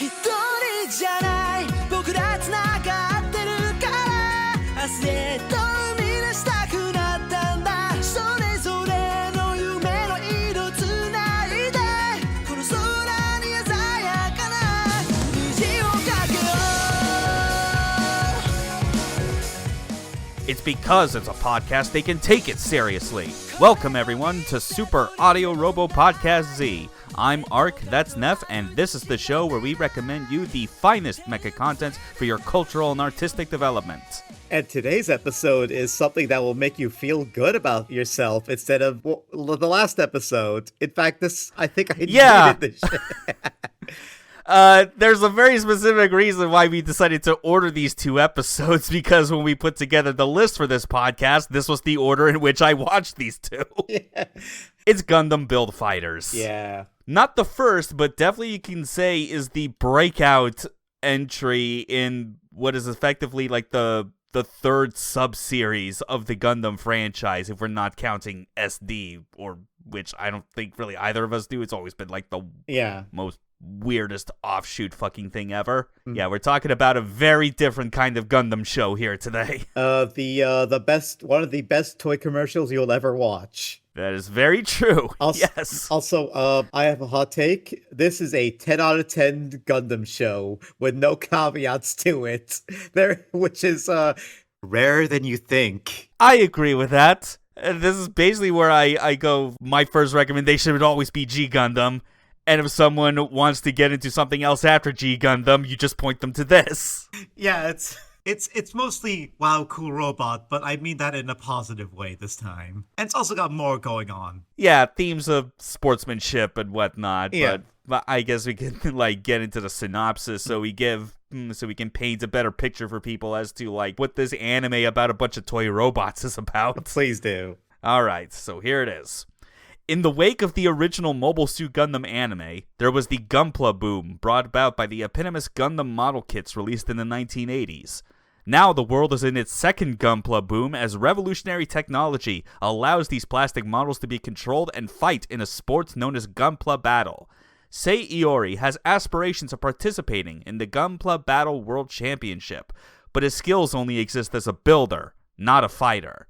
一人じゃない僕らつながってるから明日へと生み出したくなったんだそれぞれの夢の色つないでこの空に鮮やかな虹をかけよう It's because it's a podcast they can take it seriously. Welcome everyone to Super Audio Robo Podcast Z. I'm Ark, that's Neff, and this is the show where we recommend you the finest mecha content for your cultural and artistic development. And today's episode is something that will make you feel good about yourself instead of the last episode. In fact, I think I needed this shit. There's a very specific reason why we decided to order these two episodes, because when we put together the list for this podcast, this was the order in which I watched these two. Yeah. It's Gundam Build Fighters. Yeah. Not the first, but definitely you can say is the breakout entry in what is effectively like the third sub-series of the Gundam franchise, if we're not counting SD, or which I don't think really either of us do. It's always been like the most weirdest offshoot fucking thing ever. Yeah, we're talking about a very different kind of Gundam show here today. The best, one of the best toy commercials you'll ever watch. That is very true. Yes. Also, I have a hot take. This is a 10 out of 10 Gundam show with no caveats to it. Which is rarer than you think. I agree with that. This is basically where I go. My first recommendation would always be G Gundam. And if someone wants to get into something else after G Gundam, you just point them to this. Yeah, it's mostly wow, cool robot, but I mean that in a positive way this time. And it's also got more going on. Yeah, themes of sportsmanship and whatnot. Yeah. But I guess we can like get into the synopsis so we can paint a better picture for people as to like what this anime about a bunch of toy robots is about. Please do. All right, so here it is. In the wake of the original Mobile Suit Gundam anime, there was the Gunpla boom brought about by the eponymous Gundam model kits released in the 1980s. Now the world is in its second Gunpla boom as revolutionary technology allows these plastic models to be controlled and fight in a sport known as Gunpla Battle. Sei Iori has aspirations of participating in the Gunpla Battle World Championship, but his skills only exist as a builder, not a fighter.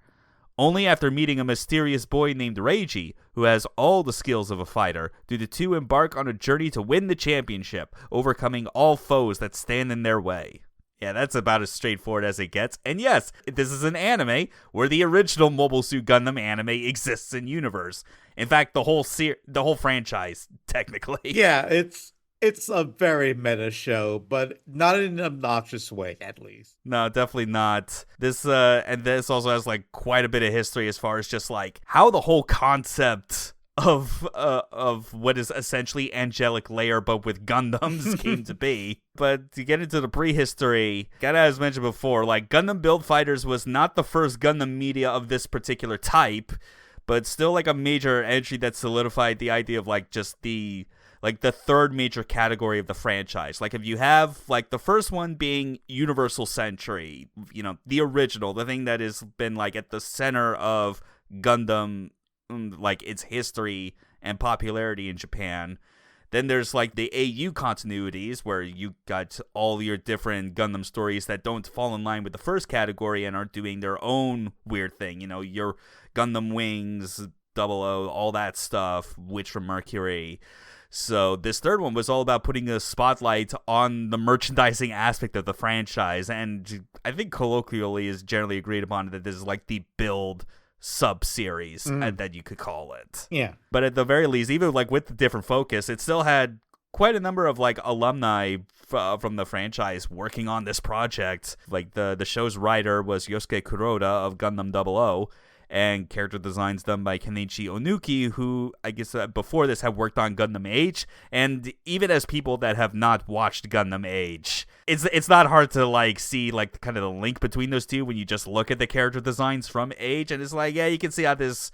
Only after meeting a mysterious boy named Reiji, who has all the skills of a fighter, do the two embark on a journey to win the championship, overcoming all foes that stand in their way. Yeah, that's about as straightforward as it gets. And yes, this is an anime where the original Mobile Suit Gundam anime exists in universe. In fact, the whole franchise, technically. Yeah, it's a very meta show, but not in an obnoxious way, at least. No, definitely not. This also has like quite a bit of history as far as just like how the whole concept of what is essentially angelic layer but with Gundams came to be. But to get into the prehistory, as mentioned before, like Gundam Build Fighters was not the first Gundam media of this particular type, but still like a major entry that solidified the idea of like just the third major category of the franchise. Like if you have like the first one being Universal Century, you know, the original, the thing that has been like at the center of Gundam, like its history and popularity in Japan. Then there's like the AU continuities where you got all your different Gundam stories that don't fall in line with the first category and are doing their own weird thing. You know, your Gundam Wings, 00, all that stuff, Witch from Mercury. So this third one was all about putting a spotlight on the merchandising aspect of the franchise, and I think colloquially is generally agreed upon that this is like the build sub-series that you could call it. Yeah. But at the very least, even like with the different focus, it still had quite a number of like alumni from the franchise working on this project. Like the show's writer was Yosuke Kuroda of Gundam 00, and character designs done by Kenichi Onuki, who I guess before this had worked on Gundam Age. And even as people that have not watched Gundam Age, it's not hard to like see like kind of the link between those two when you just look at the character designs from Age, and it's like, yeah, you can see how this,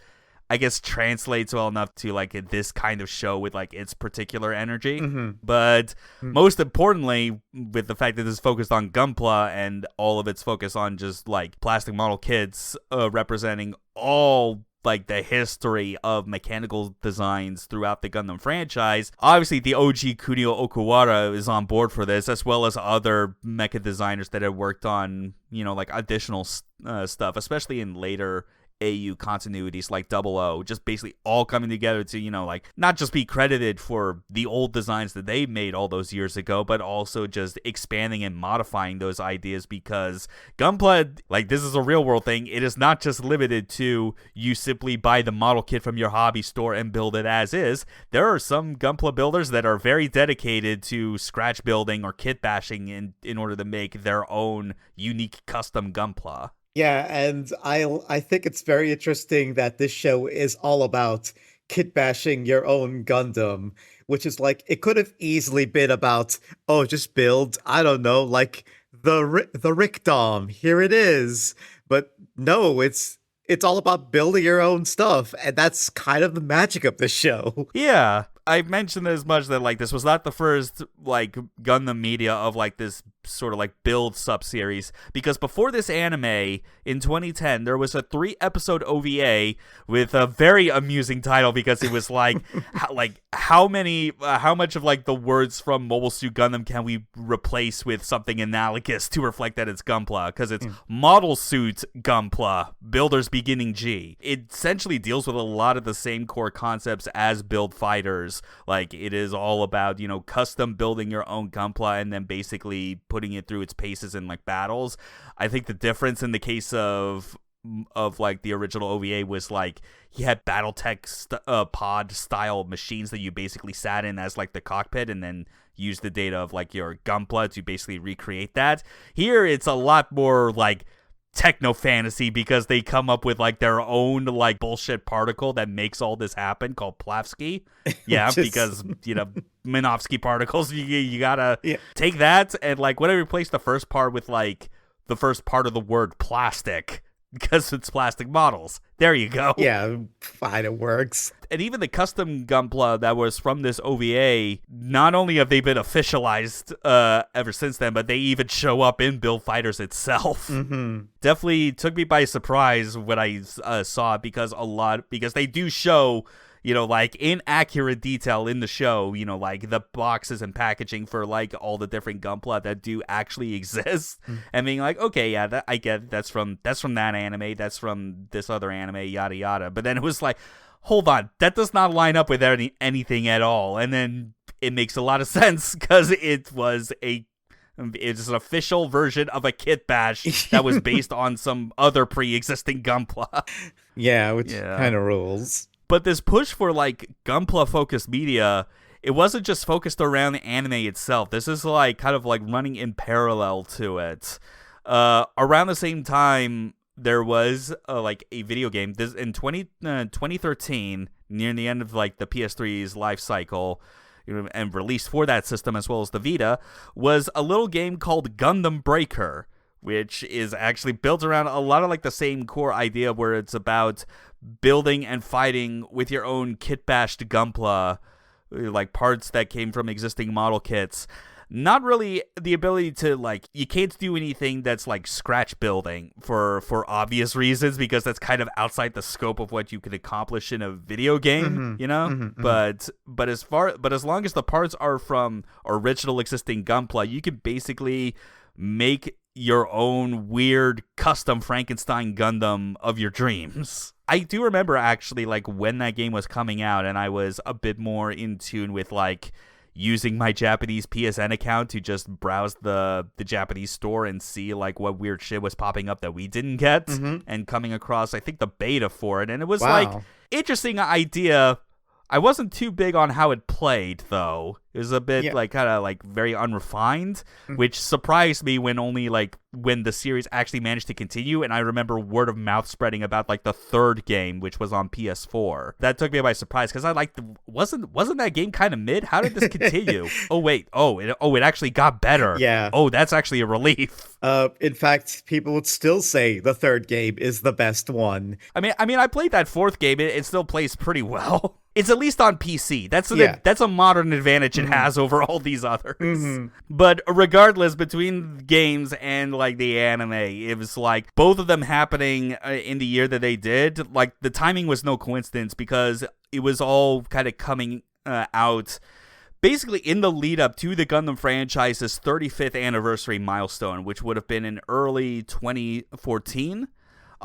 I guess, translates well enough to like this kind of show with like its particular energy. But most importantly, with the fact that this is focused on Gunpla and all of its focus on just like plastic model kids representing all like the history of mechanical designs throughout the Gundam franchise. Obviously, the OG Kunio Okuwara is on board for this, as well as other mecha designers that have worked on, like additional stuff, especially in later AU continuities like Double O, just basically all coming together to, like not just be credited for the old designs that they made all those years ago, but also just expanding and modifying those ideas, because Gunpla, like, this is a real world thing. It is not just limited to you simply buy the model kit from your hobby store and build it as is. There are some Gunpla builders that are very dedicated to scratch building or kit bashing in order to make their own unique custom Gunpla. Yeah, and I think it's very interesting that this show is all about kit bashing your own Gundam, which is like, it could have easily been about, oh, just build, I don't know, like the Rick Dom, here it is. But no, it's all about building your own stuff, and that's kind of the magic of the show. Yeah, I mentioned as much that, like, this was not the first, like, Gundam media of, like, this sort of, like, build sub-series, because before this anime, in 2010, there was a 3-episode OVA with a very amusing title, because it was, like, how much of, like, the words from Mobile Suit Gundam can we replace with something analogous to reflect that it's Gunpla, because it's Model Suit Gunpla, Builders Beginning G. It essentially deals with a lot of the same core concepts as Build Fighters. Like, it is all about, custom building your own Gunpla and then basically putting it through its paces in, like, battles. I think the difference in the case of like the original OVA was, like, he had BattleTech pod style machines that you basically sat in as, like, the cockpit and then used the data of, like, your Gunpla to basically recreate that. Here it's a lot more like techno fantasy, because they come up with, like, their own, like, bullshit particle that makes all this happen called Plavsky. Yeah, because Minovsky particles, you gotta take that and, like, whatever, replace the first part with, like, the first part of the word plastic, because it's plastic models. There you go. Yeah, fine, it works. And even the custom Gunpla that was from this OVA, not only have they been officialized ever since then, but they even show up in Build Fighters itself. Mm-hmm. Definitely took me by surprise when I saw it, because they do show, like, in accurate detail in the show, like, the boxes and packaging for, like, all the different Gunpla that do actually exist, and being like, okay, yeah, I get that's from that anime, that's from this other anime, yada yada. But then it was like, hold on, that does not line up with anything at all. And then it makes a lot of sense, because it's an official version of a kit bash that was based on some other pre-existing Gunpla. Yeah, which kind of rules. But this push for, like, Gunpla-focused media, it wasn't just focused around the anime itself. This is, like, kind of, like, running in parallel to it. Around the same time, there was, like, a video game. This in 2013, near the end of, like, the PS3's life cycle, and released for that system as well as the Vita, was a little game called Gundam Breaker, which is actually built around a lot of, like, the same core idea, where it's about building and fighting with your own kit-bashed Gunpla, like, parts that came from existing model kits. Not really the ability to, like, you can't do anything that's, like, scratch building for obvious reasons, because that's kind of outside the scope of what you could accomplish in a video game, But as long as the parts are from original existing Gunpla, you can basically make your own weird custom Frankenstein Gundam of your dreams. I do remember, actually, like, when that game was coming out, and I was a bit more in tune with, like, using my Japanese PSN account to just browse the Japanese store and see, like, what weird shit was popping up that we didn't get, and coming across, I think, the beta for it, and it was like, interesting idea. I wasn't too big on how it played, though. It was a bit, like, kind of, like, very unrefined, which surprised me when the series actually managed to continue, and I remember word of mouth spreading about, like, the third game, which was on PS4. That took me by surprise, because I wasn't that game kind of mid? How did this continue? It actually got better. Yeah. Oh, that's actually a relief. In fact, people would still say the third game is the best one. I mean, I played that fourth game. It still plays pretty well. it's at least on PC. That's a modern advantage it has over all these others. But regardless, between games and like the anime, it was like both of them happening in the year that they did. Like the timing was no coincidence because it was all kind of coming out basically in the lead up to the Gundam franchise's 35th anniversary milestone, which would have been in early 2014.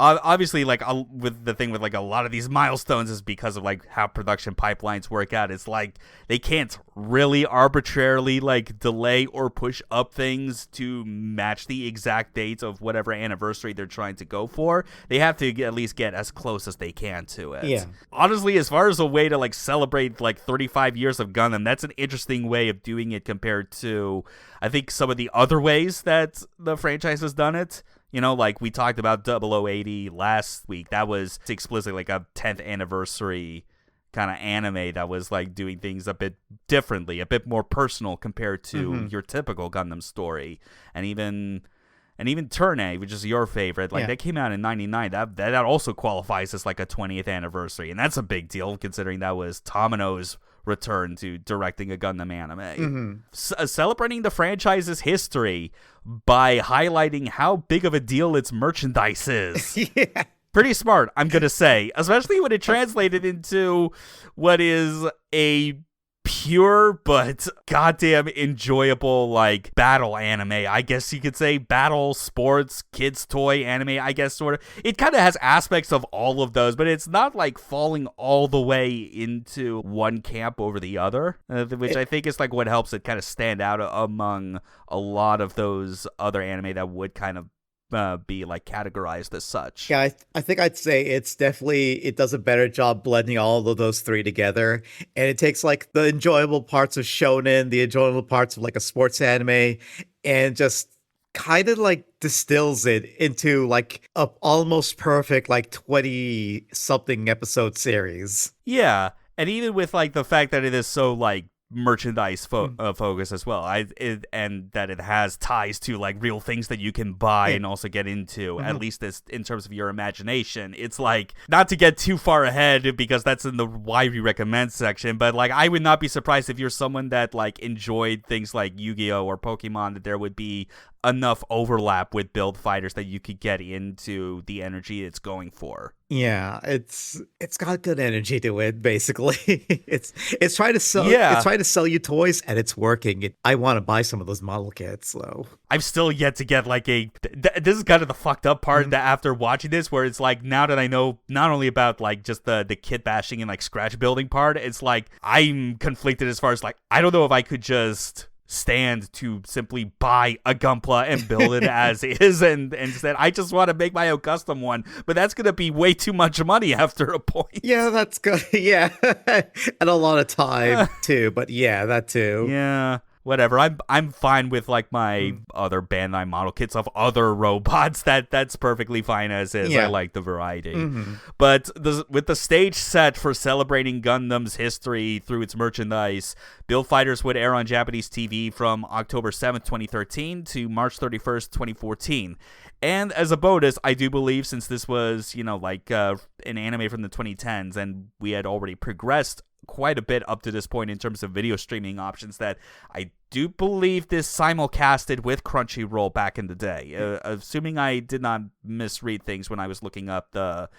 Obviously, like with the thing with like a lot of these milestones is because of like how production pipelines work out. It's like they can't really arbitrarily like delay or push up things to match the exact dates of whatever anniversary they're trying to go for. They have to at least get as close as they can to it. Yeah. Honestly, as far as a way to like celebrate like 35 years of Gundam, that's an interesting way of doing it compared to, I think, some of the other ways that the franchise has done it. You know, like we talked about 0080 last week. That was explicitly like a 10th anniversary kind of anime that was like doing things a bit differently, a bit more personal compared to your typical Gundam story. And even Turn A, which is your favorite, like that came out in 99. That also qualifies as like a 20th anniversary. And that's a big deal considering that was Tamino's return to directing a Gundam anime. Celebrating the franchise's history by highlighting how big of a deal its merchandise is. Yeah. Pretty smart, I'm going to say, especially when it translated into what is a pure but goddamn enjoyable like battle anime, I guess you could say. Battle, sports, kids toy anime, I guess, sort of. It kind of has aspects of all of those, but it's not like falling all the way into one camp over the other, which I think is like what helps it kind of stand out among a lot of those other anime that would kind of be like categorized as such. Yeah, I think I'd say it does a better job blending all of those three together. And it takes like the enjoyable parts of shonen, the enjoyable parts of like a sports anime, and just kind of like distills it into like a almost perfect like 20 something episode series. Yeah. And even with like the fact that it is so like merchandise focus as well, and that it has ties to like real things that you can buy and also get into, at least this in terms of your imagination. It's like, not to get too far ahead because that's in the why we recommend section, but like I would not be surprised if you're someone that like enjoyed things like Yu-Gi-Oh or Pokemon, that there would be enough overlap with build fighters that you could get into the energy it's going for. Yeah, it's got good energy to it. Basically, it's trying to sell. Yeah. It's trying to sell you toys, and it's working. I want to buy some of those model kits, though. I've still yet to get like this is kind of the fucked up part that after watching this, where it's like now that I know not only about like just the kit bashing and like scratch building part, it's like I'm conflicted as far as like I don't know if I could just stand to simply buy a Gunpla and build it as is, and instead I just want to make my own custom one, but that's gonna be way too much money after a point. Yeah, that's good. Yeah, and a lot of time too. But yeah, that too. Yeah, whatever. I'm fine with like my other Bandai model kits of other robots. That's perfectly fine as is. Yeah. I like the variety. But with the stage set for celebrating Gundam's history through its merchandise, Build Fighters would air on Japanese TV from October 7th, 2013 to March 31st, 2014. And as a bonus, I do believe, since this was, you know, like an anime from the 2010s, and we had already progressed quite a bit up to this point in terms of video streaming options, that I do believe this simulcasted with Crunchyroll back in the day. Assuming I did not misread things when I was looking up the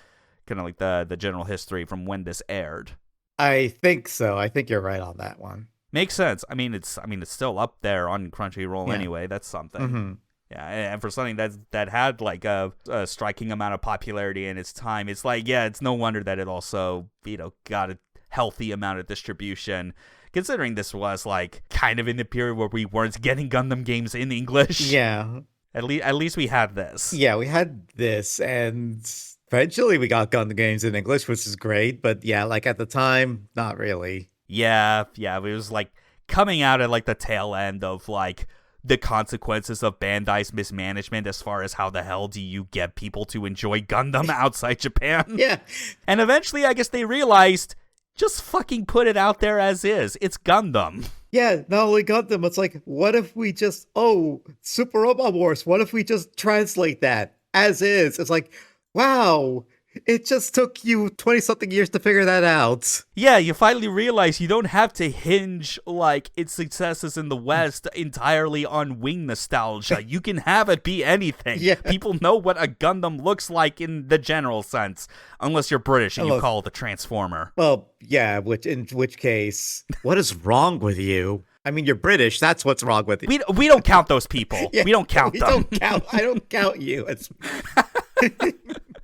kind of like the general history from when this aired. I think so. I think you're right on that one. Makes sense. I mean, it's still up there on Crunchyroll Yeah. anyway. That's something. Yeah, and for something that had like a striking amount of popularity in its time, it's like, yeah, it's no wonder that it also, you know, got a healthy amount of distribution, considering this was like kind of in the period where we weren't getting Gundam games in English. Yeah. At least we had this. Yeah, we had this, and eventually we got Gundam games in English, which is great. But yeah, like at the time, not really. Yeah, it was like coming out at like the tail end of like the consequences of Bandai's mismanagement as far as how the hell do you get people to enjoy Gundam outside Japan. Yeah. And eventually I guess they realized, just fucking put it out there as is. It's Gundam. Yeah, not only Gundam, it's like, what if we just, Super Robot Wars, what if we just translate that as is? It's like, wow, It just took you 20-something years to figure that out. Yeah, you finally realize you don't have to hinge like its successes in the West entirely on wing nostalgia. You can have it be anything. Yeah. People know what a Gundam looks like in the general sense, unless you're British and you Unless- call it a Transformer. Well, yeah, in which case, what is wrong with you? I mean, you're British. That's what's wrong with you. We don't count those people. Yeah, we don't count we them. Don't count. I don't count you. It's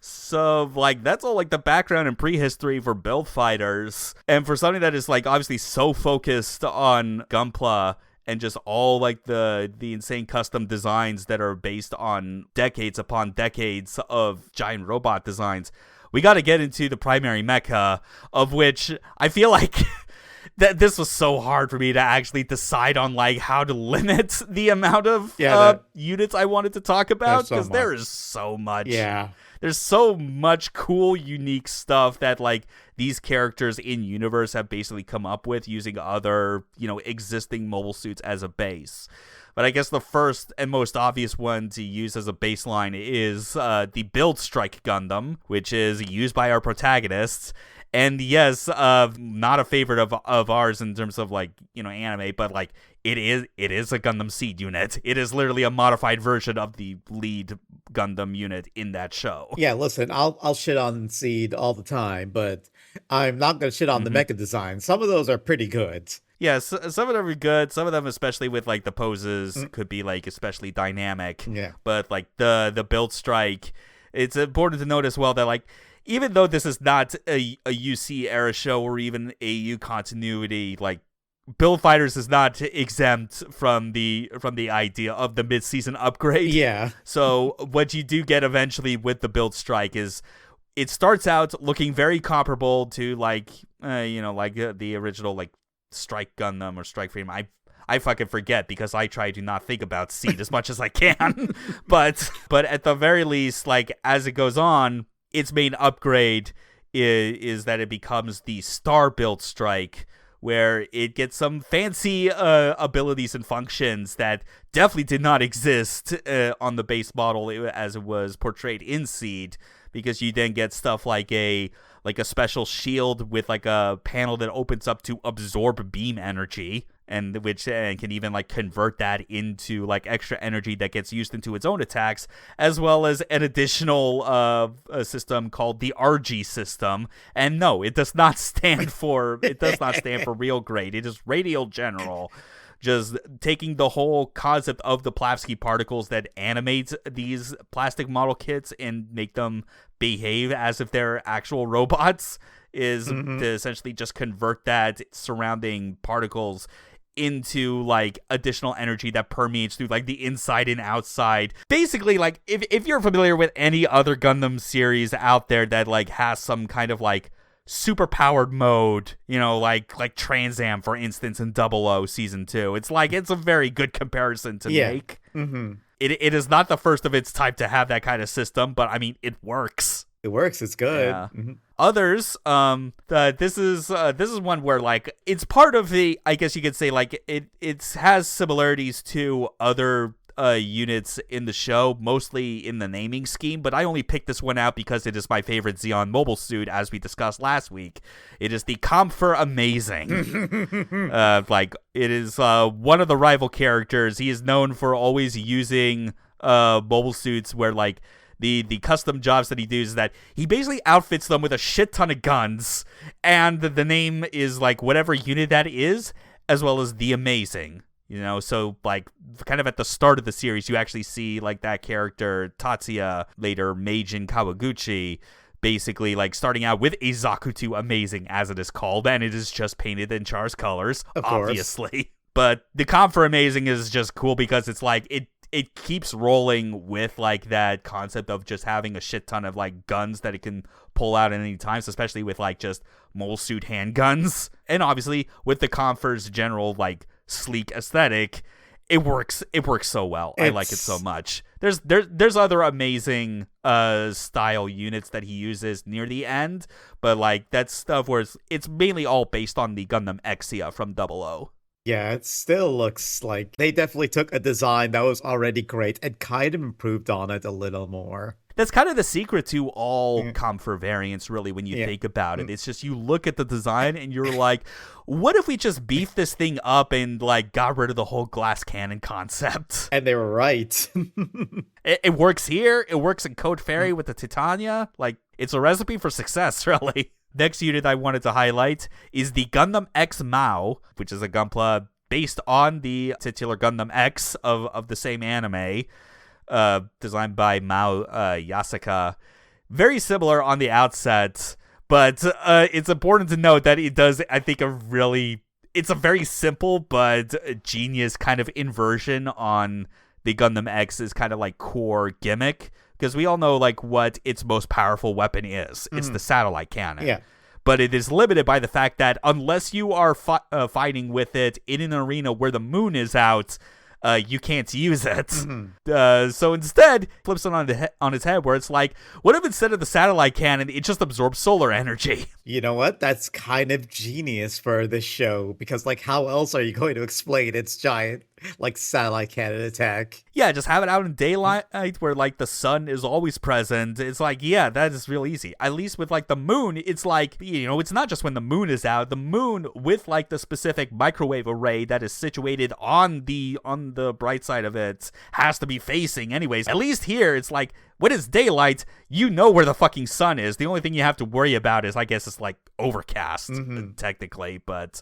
So, like, that's all, like, the background and prehistory for Build Fighters. And for something that is, like, obviously so focused on Gunpla and just all, like, the insane custom designs that are based on decades upon decades of giant robot designs, we got to get into the primary mecha, of which I feel like... that this was so hard for me to actually decide on, like, how to limit the amount of units I wanted to talk about, because there is so much. Yeah. There's so much cool, unique stuff that, like, these characters in universe have basically come up with using other, existing mobile suits as a base. But I guess the first and most obvious one to use as a baseline is the Build Strike Gundam, which is used by our protagonists. And yes, not a favorite of ours in terms of, like, anime, but, like, it is a Gundam Seed unit. It is literally a modified version of the lead Gundam unit in that show. Yeah, listen, I'll shit on Seed all the time, but I'm not gonna shit on the mecha design. Some of those are pretty good. Yeah, some of them are good. Some of them, especially with, like, the poses, could be, like, especially dynamic. Yeah. But, like, the Build Strike, it's important to note as well that, like, even though this is not a UC era show or even AU continuity, like, Build Fighters is not exempt from the idea of the mid-season upgrade. Yeah. So what you do get eventually with the Build Strike is it starts out looking very comparable to, like, the original, like, Strike Gundam or Strike Freedom. I fucking forget because I try to not think about Seed as much as I can. But at the very least, like, as it goes on, its main upgrade is that it becomes the Star Build Strike, where it gets some fancy abilities and functions that definitely did not exist on the base model as it was portrayed in Seed, because you then get stuff like a special shield with, like, a panel that opens up to absorb beam energy, and which can even, like, convert that into, like, extra energy that gets used into its own attacks, as well as an additional a system called the RG system. And no, it does not stand for real grade. It is radial general. Just taking the whole concept of the Plavsky particles that animate these plastic model kits and make them behave as if they're actual robots is to essentially just convert that surrounding particles into, like, additional energy that permeates through, like, the inside and outside. Basically, like, if you're familiar with any other Gundam series out there that, like, has some kind of, like, super powered mode, like Trans Am, for instance, in 00 Season 2. It's a very good comparison to make. Mm-hmm. It is not the first of its type to have that kind of system, but, I mean, it works. It works. It's good. Yeah. Mm-hmm. Others, this is one where, like, it's part of the, I guess you could say, like, it has similarities to other units in the show, mostly in the naming scheme, but I only picked this one out because it is my favorite Xeon mobile suit, as we discussed last week. It is the Comfer Amazing. It is one of the rival characters. He is known for always using mobile suits where, like, the custom jobs that he does is that he basically outfits them with a shit ton of guns, and the name is, like, whatever unit that is, as well as the Amazing. So, like, kind of at the start of the series, you actually see, like, that character, Tatsuya, later Meijin Kawaguchi, basically, like, starting out with a Zakutu Amazing, as it is called, and it is just painted in Char's colors, obviously. But the Comfer Amazing is just cool because it's, like, it keeps rolling with, like, that concept of just having a shit ton of, like, guns that it can pull out at any times, especially with, like, just mole suit handguns. And obviously, with the Comfer's general, like, sleek aesthetic, it works so well. I like it so much. There's other amazing style units that he uses near the end, but, like, that's stuff where it's mainly all based on the Gundam Exia from 00. Yeah, it still looks like they definitely took a design that was already great and kind of improved on it a little more. That's kind of the secret to all Comfort variants, really, when you think about it. It's just you look at the design and you're like, what if we just beefed this thing up and like got rid of the whole glass cannon concept? And they were right. It works here. It works in Code Fairy with the Titania. Like, it's a recipe for success, really. Next unit I wanted to highlight is the Gundam X Mao, which is a Gunpla based on the titular Gundam X of the same anime, designed by Mao Yasuka. Very similar on the outset, but it's important to note that it does, I think, it's a very simple but genius kind of inversion on the Gundam X's kind of like core gimmick, because we all know like what its most powerful weapon is. It's the satellite cannon. Yeah. But it is limited by the fact that unless you are fighting with it in an arena where the moon is out, you can't use it. So instead, flips it on its head, where it's like, what if instead of the satellite cannon, it just absorbs solar energy? You know what? That's kind of genius for this show, because like, how else are you going to explain its giant like satellite cannon attack? Yeah, just have it out in daylight where like the sun is always present. It's like, yeah, that is real easy. At least with like the moon, it's like, you know, it's not just when the moon is out. The moon with like the specific microwave array that is situated on the bright side of it has to be facing anyways. At least here, it's like, when it's daylight, you know where the fucking sun is. The only thing you have to worry about is, I guess, it's like overcast, technically, but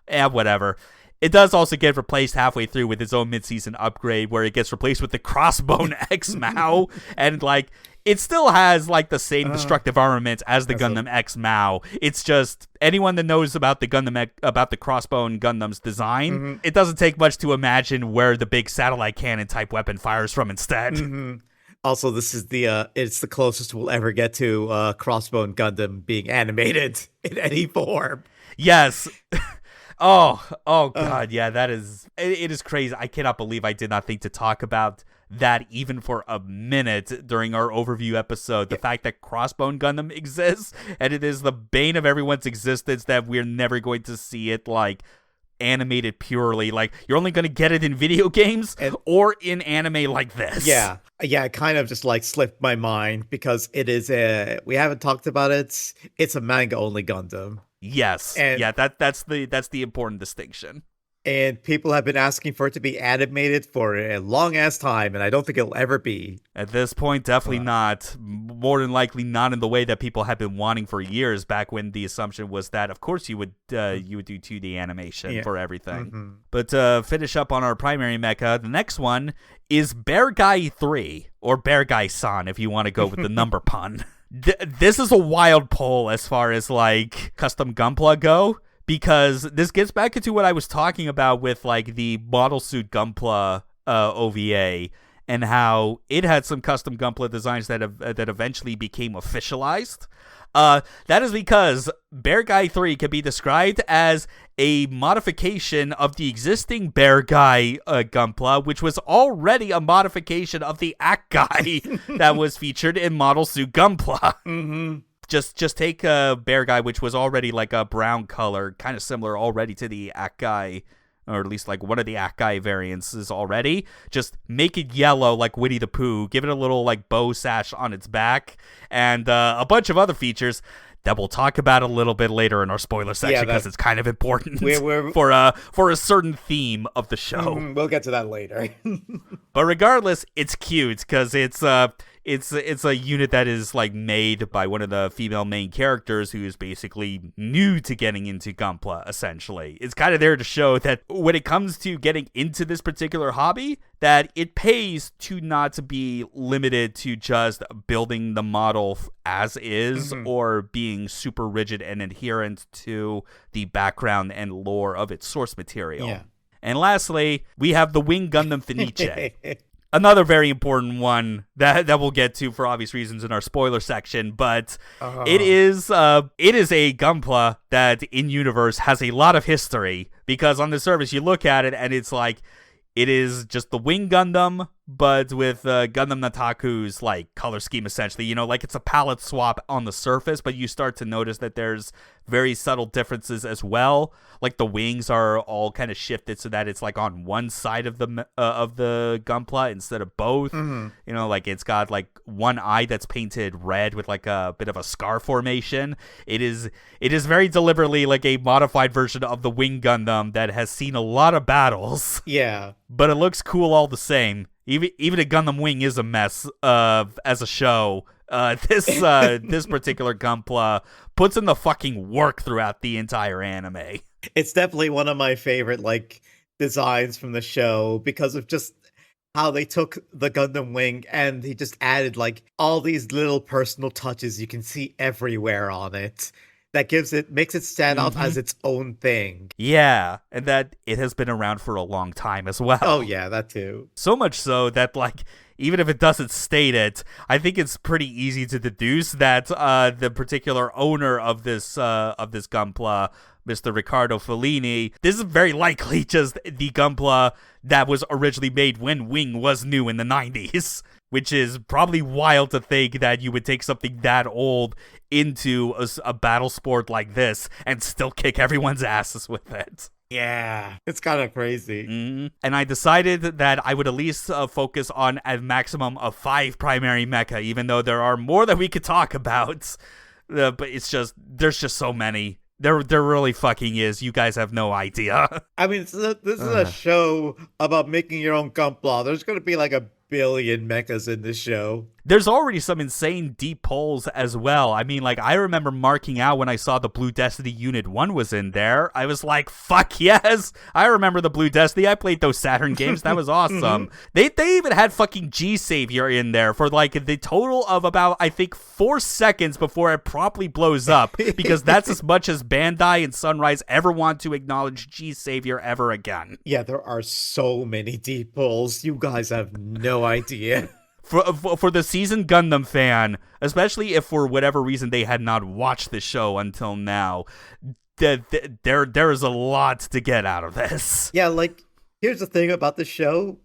whatever. It does also get replaced halfway through with its own mid-season upgrade, where it gets replaced with the Crossbone X Mao, and like it still has like the same destructive armament as the Gundam X Mao. It's just anyone that knows about the about the Crossbone Gundam's design, it doesn't take much to imagine where the big satellite cannon type weapon fires from instead. Also, this is it's the closest we'll ever get to Crossbone Gundam being animated in any form. Yes. Oh God, yeah, that is, it is crazy. I cannot believe I did not think to talk about that even for a minute during our overview episode. The fact that Crossbone Gundam exists, and it is the bane of everyone's existence that we're never going to see it like animated purely. Like, you're only going to get it in video games or in anime like this. Yeah, it kind of just like slipped my mind, because it is we haven't talked about it. It's a manga only Gundam. Yes. And, yeah, that's the important distinction. And people have been asking for it to be animated for a long ass time, and I don't think it'll ever be. At this point, definitely not. More than likely not in the way that people have been wanting for years, back when the assumption was that, of course, you would do 2D animation for everything. But to finish up on our primary mecha, the next one is Bear Guy 3, or Bear Guy-san, if you want to go with the number pun. This is a wild poll as far as like custom Gunpla go, because this gets back into what I was talking about with like the Model Suit Gunpla OVA, and how it had some custom Gunpla designs that eventually became officialized. That is because Bear Guy 3 can be described as a modification of the existing Bear Guy Gunpla, which was already a modification of the Act Guy that was featured in Model Suit Gunpla. Just take Bear Guy, which was already like a brown color, kind of similar already to the Act Guy, or at least like one of the Act Guy variants is already. Just make it yellow like Winnie the Pooh, give it a little like bow sash on its back, and a bunch of other features that we'll talk about a little bit later in our spoiler section, because it's kind of important for a certain theme of the show. We'll get to that later. But regardless, it's cute because it's a unit that is like made by one of the female main characters who is basically new to getting into Gunpla, essentially. It's kind of there to show that when it comes to getting into this particular hobby, that it pays to not to be limited to just building the model as is, or being super rigid and adherent to the background and lore of its source material. Yeah. And lastly, we have the Wing Gundam Fenice. Another very important one that we'll get to for obvious reasons in our spoiler section, but it is a Gunpla that in universe has a lot of history, because on the surface you look at it and it's like, it is just the Wing Gundam but with Gundam Nataku's like color scheme, essentially, like it's a palette swap on the surface, but you start to notice that there's very subtle differences as well. Like the wings are all kind of shifted so that it's like on one side of the Gunpla instead of both. Mm-hmm. Like it's got like one eye that's painted red with like a bit of a scar formation. It is very deliberately like a modified version of the Wing Gundam that has seen a lot of battles. Yeah. But it looks cool all the same. Even a Gundam Wing is a mess as a show. This particular Gunpla puts in the fucking work throughout the entire anime. It's definitely one of my favorite like designs from the show because of just how they took the Gundam Wing and he just added like all these little personal touches you can see everywhere on it. That makes it stand out as its own thing. Yeah, and that it has been around for a long time as well. Oh yeah, that too. So much so that like even if it doesn't state it, I think it's pretty easy to deduce that the particular owner of this Gunpla, Mr. Riccardo Fellini, this is very likely just the Gunpla that was originally made when Wing was new in the 90s. Which is probably wild to think that you would take something that old into a battle sport like this and still kick everyone's asses with it. Yeah, it's kind of crazy. And I decided that I would at least focus on a maximum of 5 primary mecha, even though there are more that we could talk about. But there's just so many. There really fucking is. You guys have no idea. I mean, this is a show about making your own Gunpla. There's going to be like a billion mechas in this show. There's already some insane deep pulls as well. I mean, like, I remember marking out when I saw the Blue Destiny Unit 1 was in there. I was like, fuck yes! I remember the Blue Destiny. I played those Saturn games. That was awesome. They even had fucking G-Savior in there for, like, the total of about, I think, 4 seconds before it properly blows up. Because that's as much as Bandai and Sunrise ever want to acknowledge G-Savior ever again. Yeah, there are so many deep pulls. You guys have no idea. For the seasoned Gundam fan, especially if for whatever reason they had not watched the show until now, there is a lot to get out of this. Yeah, like, here's the thing about the show,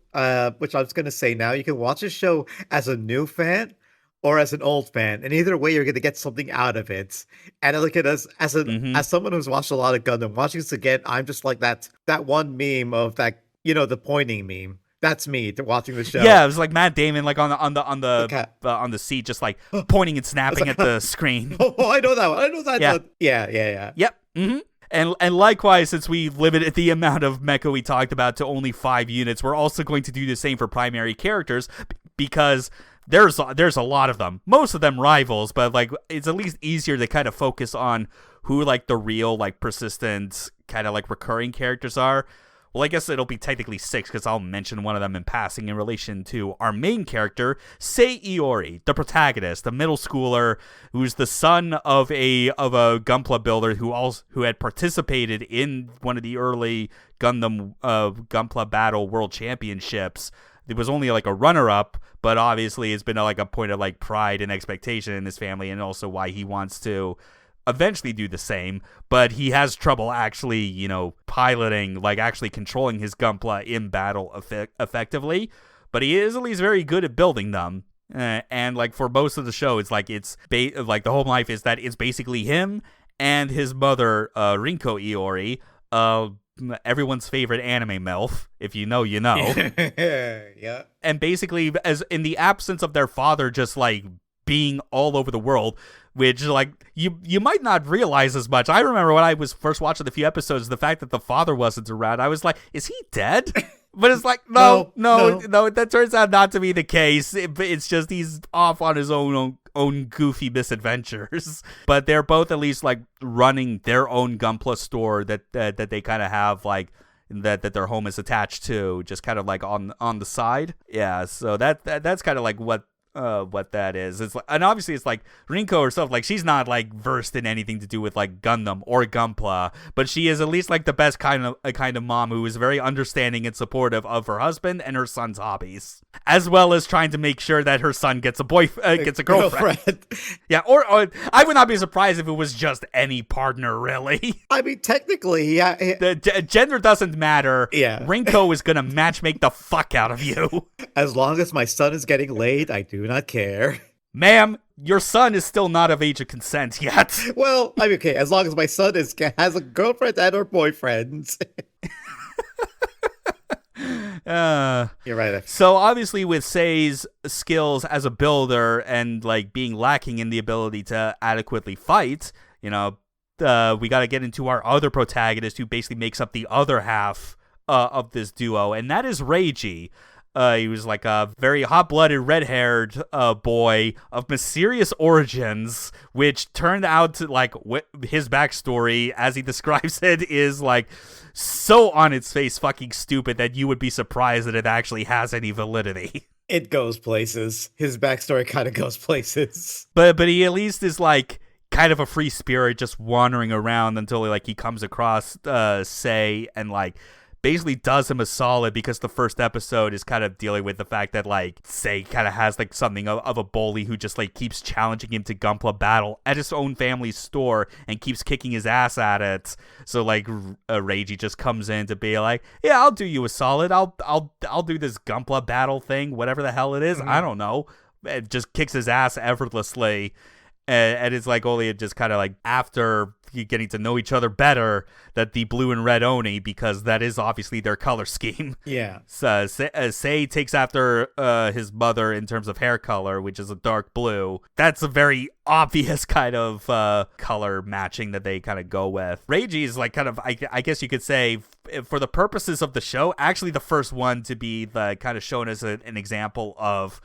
which I was going to say now. You can watch the show as a new fan or as an old fan, and either way, you're going to get something out of it. And I look at it as someone who's watched a lot of Gundam, watching this again, I'm just like that one meme of that, the pointing meme. That's me watching the show. Yeah, it was like Matt Damon, like on the seat, just like pointing and snapping at the screen. Oh, I know that one. I know that. Yeah. Yeah. Yep. And likewise, since we limited the amount of mecha we talked about to only 5 units, we're also going to do the same for primary characters because there's a lot of them. Most of them rivals, but like it's at least easier to kind of focus on who like the real like persistent kind of like recurring characters are. Well, I guess it'll be technically 6 because I'll mention one of them in passing in relation to our main character, Sei Iori, the protagonist, the middle schooler who's the son of a Gunpla builder who had participated in one of the early Gunpla Battle World Championships. It was only like a runner-up, but obviously it's been like a point of like pride and expectation in his family, and also why he wants to eventually do the same, but he has trouble actually, piloting, like actually controlling his Gunpla in battle effectively, but he is at least very good at building them. And like for most of the show, it's like like the whole life is that it's basically him and his mother, Rinko Iori, everyone's favorite anime MILF. If you know, you know. Yeah. And basically, as in the absence of their father, just like being all over the world, which like you might not realize as much. I remember when I was first watching the few episodes, the fact that the father wasn't around, I was like, is he dead? But it's like, no, that turns out not to be the case. It's just he's off on his own goofy misadventures. But they're both at least like running their own Gunpla store that they kind of have like that their home is attached to, just kind of like on the side. Yeah, so that's kind of like what what that is. It's like, and obviously it's like Rinko herself, like she's not like versed in anything to do with like Gundam or Gunpla, but she is at least like the best kind of mom who is very understanding and supportive of her husband and her son's hobbies, as well as trying to make sure that her son gets a girlfriend. Yeah, or I would not be surprised if it was just any partner, really. I mean, technically, yeah. The gender doesn't matter. Yeah. Rinko is gonna matchmake the fuck out of you. As long as my son is getting laid, I do not care. Ma'am, your son is still not of age of consent yet. Well, I mean, okay, as long as my son has a girlfriend and or boyfriend. You're right. So obviously with Sei's skills as a builder and like being lacking in the ability to adequately fight, we got to get into our other protagonist who basically makes up the other half of this duo, and that is Reiji. He was like a very hot-blooded, red-haired boy of mysterious origins, which turned out to, like, his backstory, as he describes it, is, like, so on its face fucking stupid that you would be surprised that it actually has any validity. It goes places. His backstory kind of goes places. But he at least is, like, kind of a free spirit just wandering around until, like, he comes across Sei and, like, basically does him a solid, because the first episode is kind of dealing with the fact that like Sei kind of has like something of a bully who just like keeps challenging him to Gunpla battle at his own family's store and keeps kicking his ass at it. So like Reiji just comes in to be like, yeah, I'll do you a solid. I'll do this Gunpla battle thing, whatever the hell it is. I don't know. It just kicks his ass effortlessly. And it's like only just kind of like after getting to know each other better that the blue and red Oni, because that is obviously their color scheme. Yeah. So Sei takes after his mother in terms of hair color, which is a dark blue. That's a very obvious kind of color matching that they kind of go with. Reiji is like kind of, I guess you could say, for the purposes of the show, actually the first one to be the kind of shown as an example of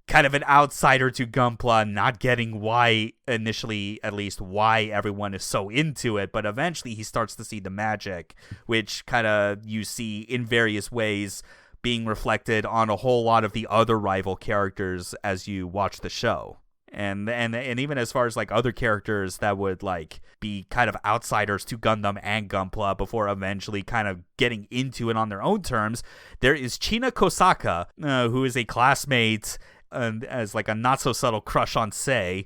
kind of an outsider to Gunpla, not getting why, initially at least, why everyone is so into it, but eventually he starts to see the magic, which kind of you see in various ways being reflected on a whole lot of the other rival characters as you watch the show. And even as far as like other characters that would like be kind of outsiders to Gundam and Gunpla before eventually kind of getting into it on their own terms, there is China Kosaka, who is a classmate as like a not so subtle crush on Sei.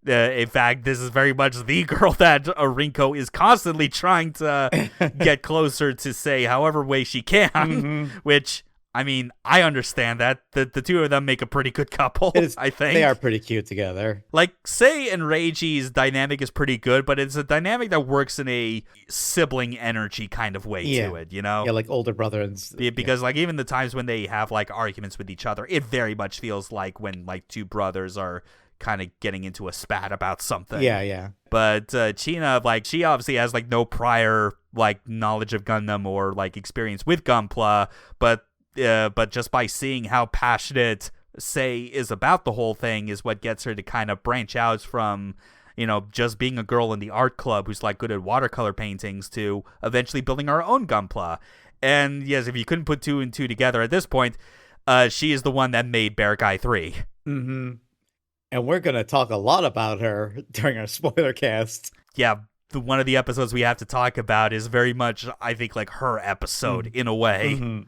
In fact, this is very much the girl that Rinko is constantly trying to get closer to Sei however way she can, which, I mean, I understand that. The two of them make a pretty good couple, I think. They are pretty cute together. Like, Sei and Reiji's dynamic is pretty good, but it's a dynamic that works in a sibling energy kind of way to it, Yeah, like older brother and... Because, like, even the times when they have, like, arguments with each other, it very much feels like when, like, two brothers are kind of getting into a spat about something. Yeah. But China, like, she obviously has, like, no prior, like, knowledge of Gundam or, like, experience with Gunpla, but just by seeing how passionate Sei is about the whole thing is what gets her to kind of branch out from, just being a girl in the art club who's like good at watercolor paintings to eventually building her own Gunpla. And yes, if you couldn't put two and two together at this point, she is the one that made Bear Guy 3. Mm-hmm. And we're going to talk a lot about her during our spoiler cast. Yeah, one of the episodes we have to talk about is very much, I think, like her episode in a way. Mm-hmm.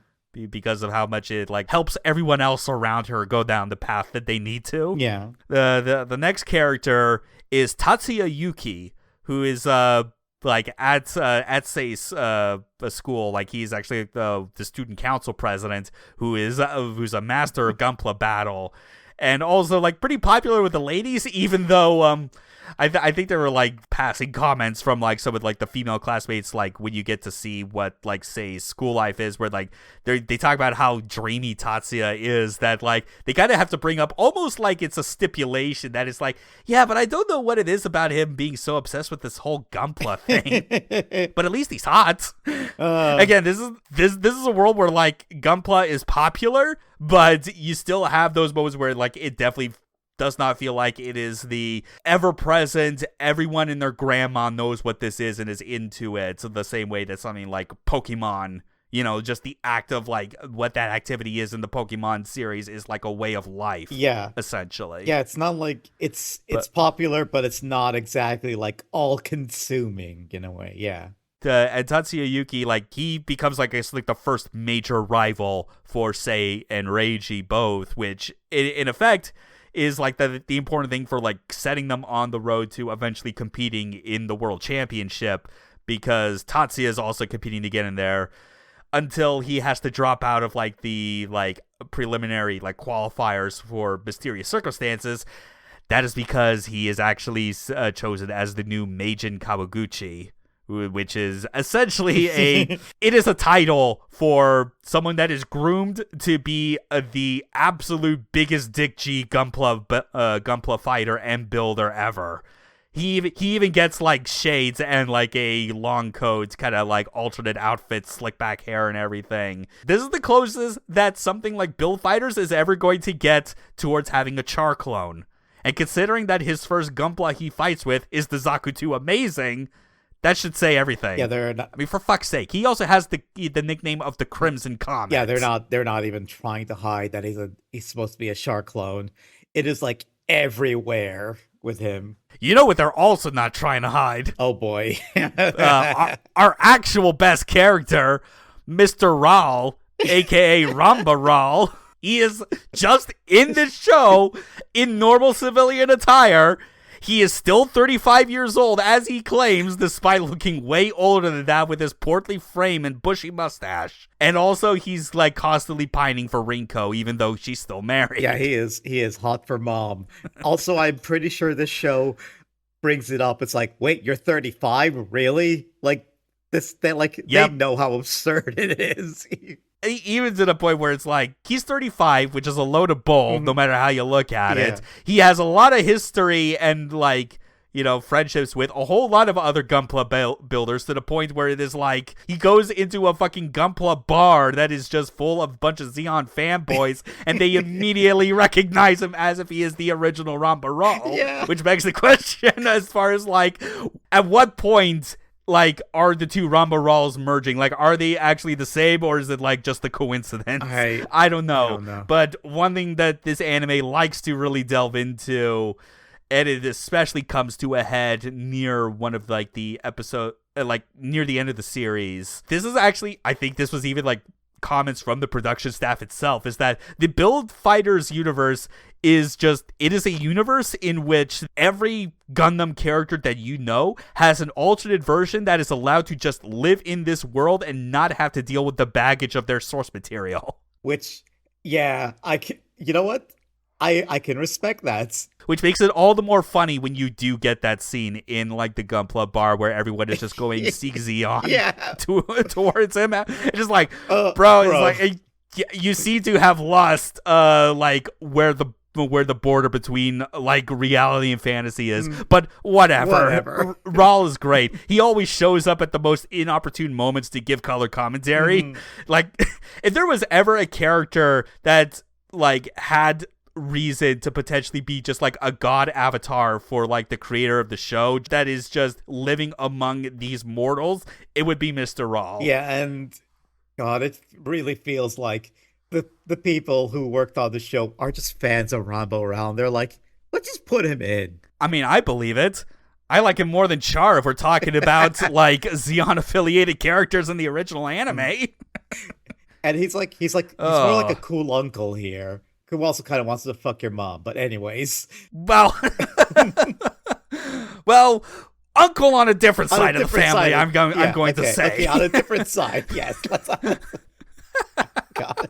Because of how much it like helps everyone else around her go down the path that they need to. Yeah. The next character is Tatsuya Yuki, who is like at Sei's school. Like he's actually the student council president, who's a master of Gunpla battle, and also like pretty popular with the ladies, even though I think there were like passing comments from like some of like the female classmates, like when you get to see what like Sei's school life is, where like they talk about how dreamy Tatsuya is, that like they kind of have to bring up almost like it's a stipulation that it's like, yeah, but I don't know what it is about him being so obsessed with this whole Gunpla thing, but at least he's hot. Again, this is a world where like Gunpla is popular, but you still have those moments where like it definitely does not feel like it is the ever-present, everyone and their grandma knows what this is and is into it, so the same way that something like Pokemon You know, just the act of like what that activity is in the Pokemon series is like a way of life. Yeah. Essentially. Yeah, it's not like it's popular, but it's not exactly like all consuming in a way. Yeah. And Tatsuya Yuki, like, he becomes like the first major rival for Sei and Reiji both, which in effect is like the important thing for like setting them on the road to eventually competing in the World Championship, because Tatsuya is also competing to get in there until he has to drop out of like the like preliminary like qualifiers for mysterious circumstances. That is because he is actually chosen as the new Meijin Kawaguchi, which is essentially it is a title for someone that is groomed to be the absolute biggest Dick G Gunpla fighter and builder ever. He even gets like shades and like a long coat, kind of like alternate outfits, slick back hair and everything. This is the closest that something like Build Fighters is ever going to get towards having a Char clone. And considering that his first Gunpla he fights with is the Zakutu Amazing, that should say everything. Yeah, they're not. I mean, for fuck's sake, he also has the nickname of the Crimson Comet. Yeah, they're not even trying to hide that he's supposed to be a Char clone. It is like everywhere with him. You know what they're also not trying to hide? Oh boy. Our actual best character, Mr. Raul, aka Ramba Raul. He is just in this show in normal civilian attire. He is still 35 years old, as he claims, despite looking way older than that with his portly frame and bushy mustache. And also, he's like constantly pining for Rinko, even though she's still married. Yeah, he is hot for mom. Also, I'm pretty sure this show brings it up. It's like, wait, you're 35? Really? Like, they know how absurd it is. Even to the point where it's like, he's 35, which is a load of bull, no matter how you look at it. He has a lot of history and, like, you know, friendships with a whole lot of other Gunpla builders, to the point where it is like, he goes into a fucking Gunpla bar that is just full of a bunch of Xeon fanboys, and they immediately recognize him as if he is the original Ramba Raul. Which begs the question as far as, like, at what point, like, are the two Ramba Rauls merging? Like, are they actually the same, or is it like just a coincidence? I don't know. But one thing that this anime likes to really delve into, and it especially comes to a head near one of like the episode, like near the end of the series. This is actually, I think this was even like comments from the production staff itself, is that the Build Fighters universe is just, it is a universe in which every Gundam character that you know has an alternate version that is allowed to just live in this world and not have to deal with the baggage of their source material. Which, yeah, you know what? I can respect that. Which makes it all the more funny when you do get that scene in like the Gunpla bar where everyone is just going Xeon towards him. It's just like, bro, it's like you seem to have lost like where the border between like reality and fantasy is, but whatever. Raul is great. He always shows up at the most inopportune moments to give color commentary. Like, if there was ever a character that like had reason to potentially be just like a god avatar for like the creator of the show that is just living among these mortals, it would be Mr. Raul. Yeah, and God, it really feels like the people who worked on the show are just fans of Rambo Round. They're like, let's just put him in. I mean, I believe it. I like him more than Char if we're talking about like Xeon affiliated characters in the original anime. And he's more like a cool uncle here, who also kind of wants to fuck your mom. But anyways. Well, uncle on a different side of the family, I'm going to say. Okay, on a different side, yes. God.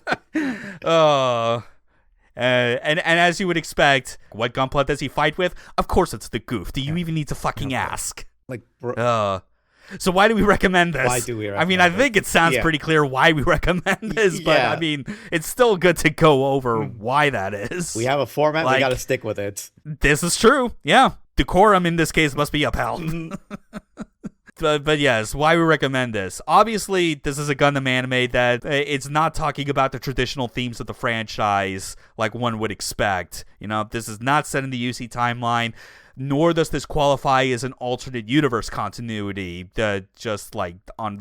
And as you would expect, what Gunpla does he fight with? Of course it's the goof. Do you even need to fucking ask? Like, so why do we recommend this? Why do we recommend I mean, I think it sounds pretty clear why we recommend this, but I mean, it's still good to go over why that is. We have a format, we gotta stick with it. This is true, yeah. Decorum in this case must be upheld. But yes, why we recommend this. Obviously, this is a Gundam anime that it's not talking about the traditional themes of the franchise like one would expect. You know, this is not set in the UC timeline, nor does this qualify as an alternate universe continuity, just like on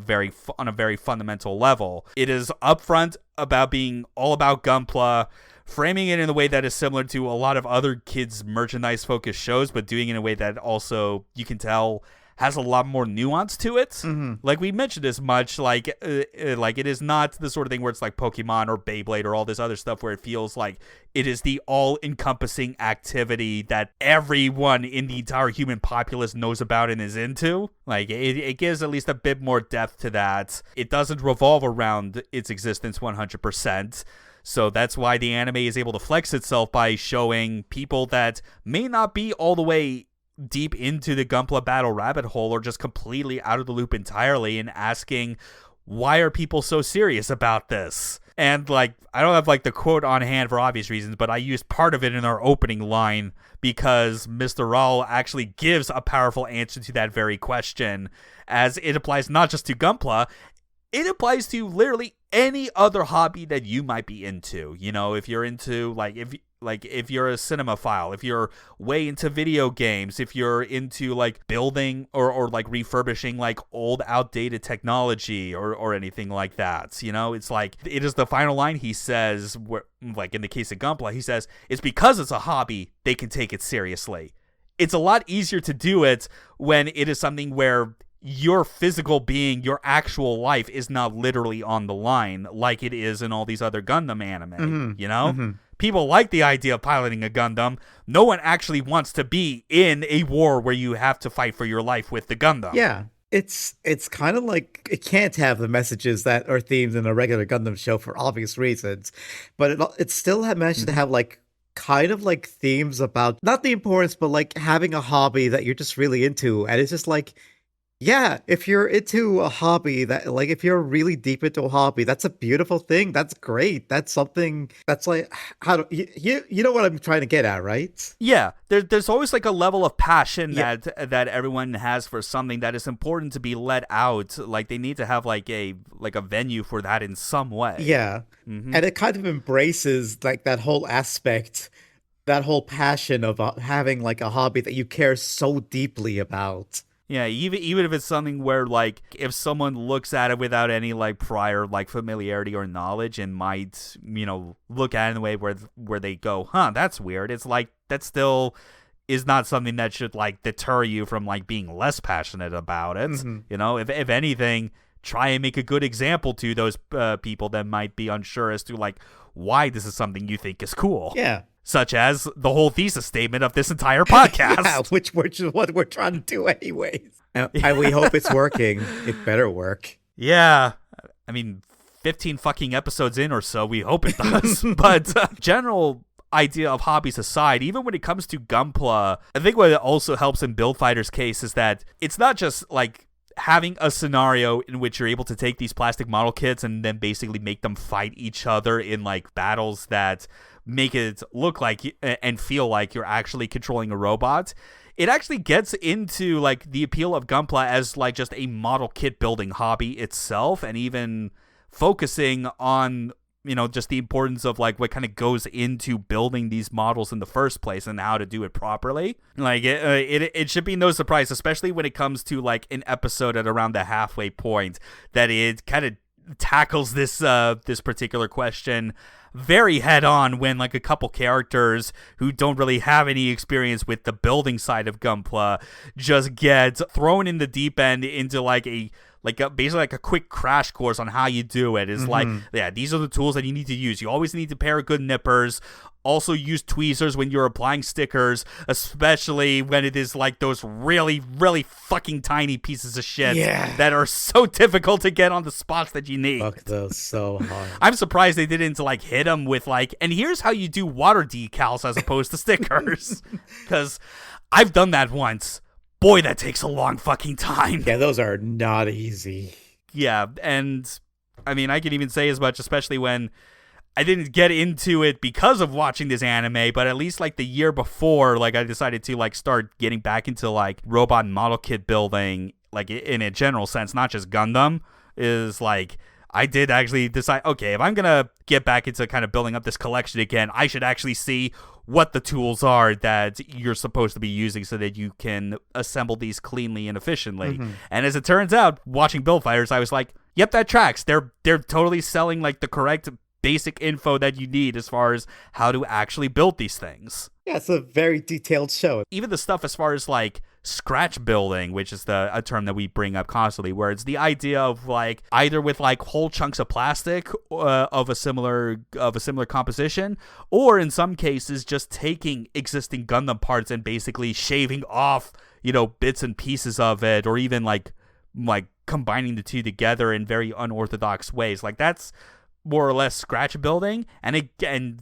a very fundamental level. It is upfront about being all about Gunpla, framing it in a way that is similar to a lot of other kids' merchandise-focused shows, but doing it in a way that also, you can tell, has a lot more nuance to it. Mm-hmm. Like we mentioned as much, like it is not the sort of thing where it's like Pokemon or Beyblade or all this other stuff where it feels like it is the all-encompassing activity that everyone in the entire human populace knows about and is into. Like it gives at least a bit more depth to that. It doesn't revolve around its existence 100%. So that's why the anime is able to flex itself by showing people that may not be all the way deep into the Gunpla battle rabbit hole or just completely out of the loop entirely, and asking, why are people so serious about this? And like, I don't have like the quote on hand for obvious reasons, but I used part of it in our opening line because Mr. Raul actually gives a powerful answer to that very question, as it applies not just to Gunpla, it applies to literally any other hobby that you might be into. You know, if you're into if you're a cinemaphile, if you're way into video games, if you're into like building or like refurbishing like old outdated technology or anything like that, you know, it's like, it is the final line he says, where, like in the case of Gunpla, he says, it's because it's a hobby, they can take it seriously. It's a lot easier to do it when it is something where your physical being, your actual life is not literally on the line like it is in all these other Gundam anime, you know? Mm-hmm. People like the idea of piloting a Gundam. No one actually wants to be in a war where you have to fight for your life with the Gundam. Yeah. It's kind of like, it can't have the messages that are themed in a regular Gundam show for obvious reasons, but it still managed to have like kind of like themes about not the importance, but like having a hobby that you're just really into. And it's just like, yeah, if you're into a hobby that, like, if you're really deep into a hobby, that's a beautiful thing. That's great. That's something that's like, how do you know what I'm trying to get at, right? Yeah, there's always like a level of passion that everyone has for something that is important to be let out. Like they need to have like a venue for that in some way. Yeah, and it kind of embraces like that whole aspect, that whole passion of having like a hobby that you care so deeply about. Yeah, even if it's something where, like, if someone looks at it without any, like, prior, like, familiarity or knowledge and might, you know, look at it in a way where they go, huh, that's weird. It's like, that still is not something that should, like, deter you from, like, being less passionate about it. Mm-hmm. You know, if anything, try and make a good example to those people that might be unsure as to, like, why this is something you think is cool. Yeah. Such as the whole thesis statement of this entire podcast. Yeah, which is what we're trying to do anyways. And we hope it's working. It better work. Yeah. I mean, 15 fucking episodes in or so, we hope it does. But general idea of hobbies aside, even when it comes to Gunpla, I think what also helps in Build Fighter's case is that it's not just like having a scenario in which you're able to take these plastic model kits and then basically make them fight each other in like battles that make it look like and feel like you're actually controlling a robot. It actually gets into like the appeal of Gunpla as like just a model kit building hobby itself, and even focusing on, you know, just the importance of like what kind of goes into building these models in the first place and how to do it properly. Like it should be no surprise, especially when it comes to like an episode at around the halfway point, that it kind of tackles this particular question very head on, when like a couple characters who don't really have any experience with the building side of Gunpla just get thrown in the deep end into basically like a quick crash course on how you do it. It's like, yeah, these are the tools that you need to use. You always need to pair good nippers. Also use tweezers when you're applying stickers, especially when it is like those really, really fucking tiny pieces of shit that are so difficult to get on the spots that you need. Fuck those so hard. I'm surprised they didn't like hit them with like, and here's how you do water decals as opposed to stickers. Because I've done that once. Boy, that takes a long fucking time. Yeah, those are not easy. Yeah, and I mean, I can even say as much, especially when I didn't get into it because of watching this anime, but at least like the year before, like I decided to like start getting back into like robot and model kit building. like in a general sense, not just Gundam, is like I did actually decide, okay, if I'm gonna get back into kind of building up this collection again, I should actually see what the tools are that you're supposed to be using so that you can assemble these cleanly and efficiently. And as it turns out, watching Build Fighters, I was like, yep, that tracks. They're totally selling like the correct basic info that you need as far as how to actually build these things. Yeah, it's a very detailed show. Even the stuff as far as like scratch building, which is a term that we bring up constantly, where it's the idea of like either with like whole chunks of plastic of a similar composition, or in some cases just taking existing Gundam parts and basically shaving off, you know, bits and pieces of it, or even like combining the two together in very unorthodox ways. Like that's more or less scratch building, and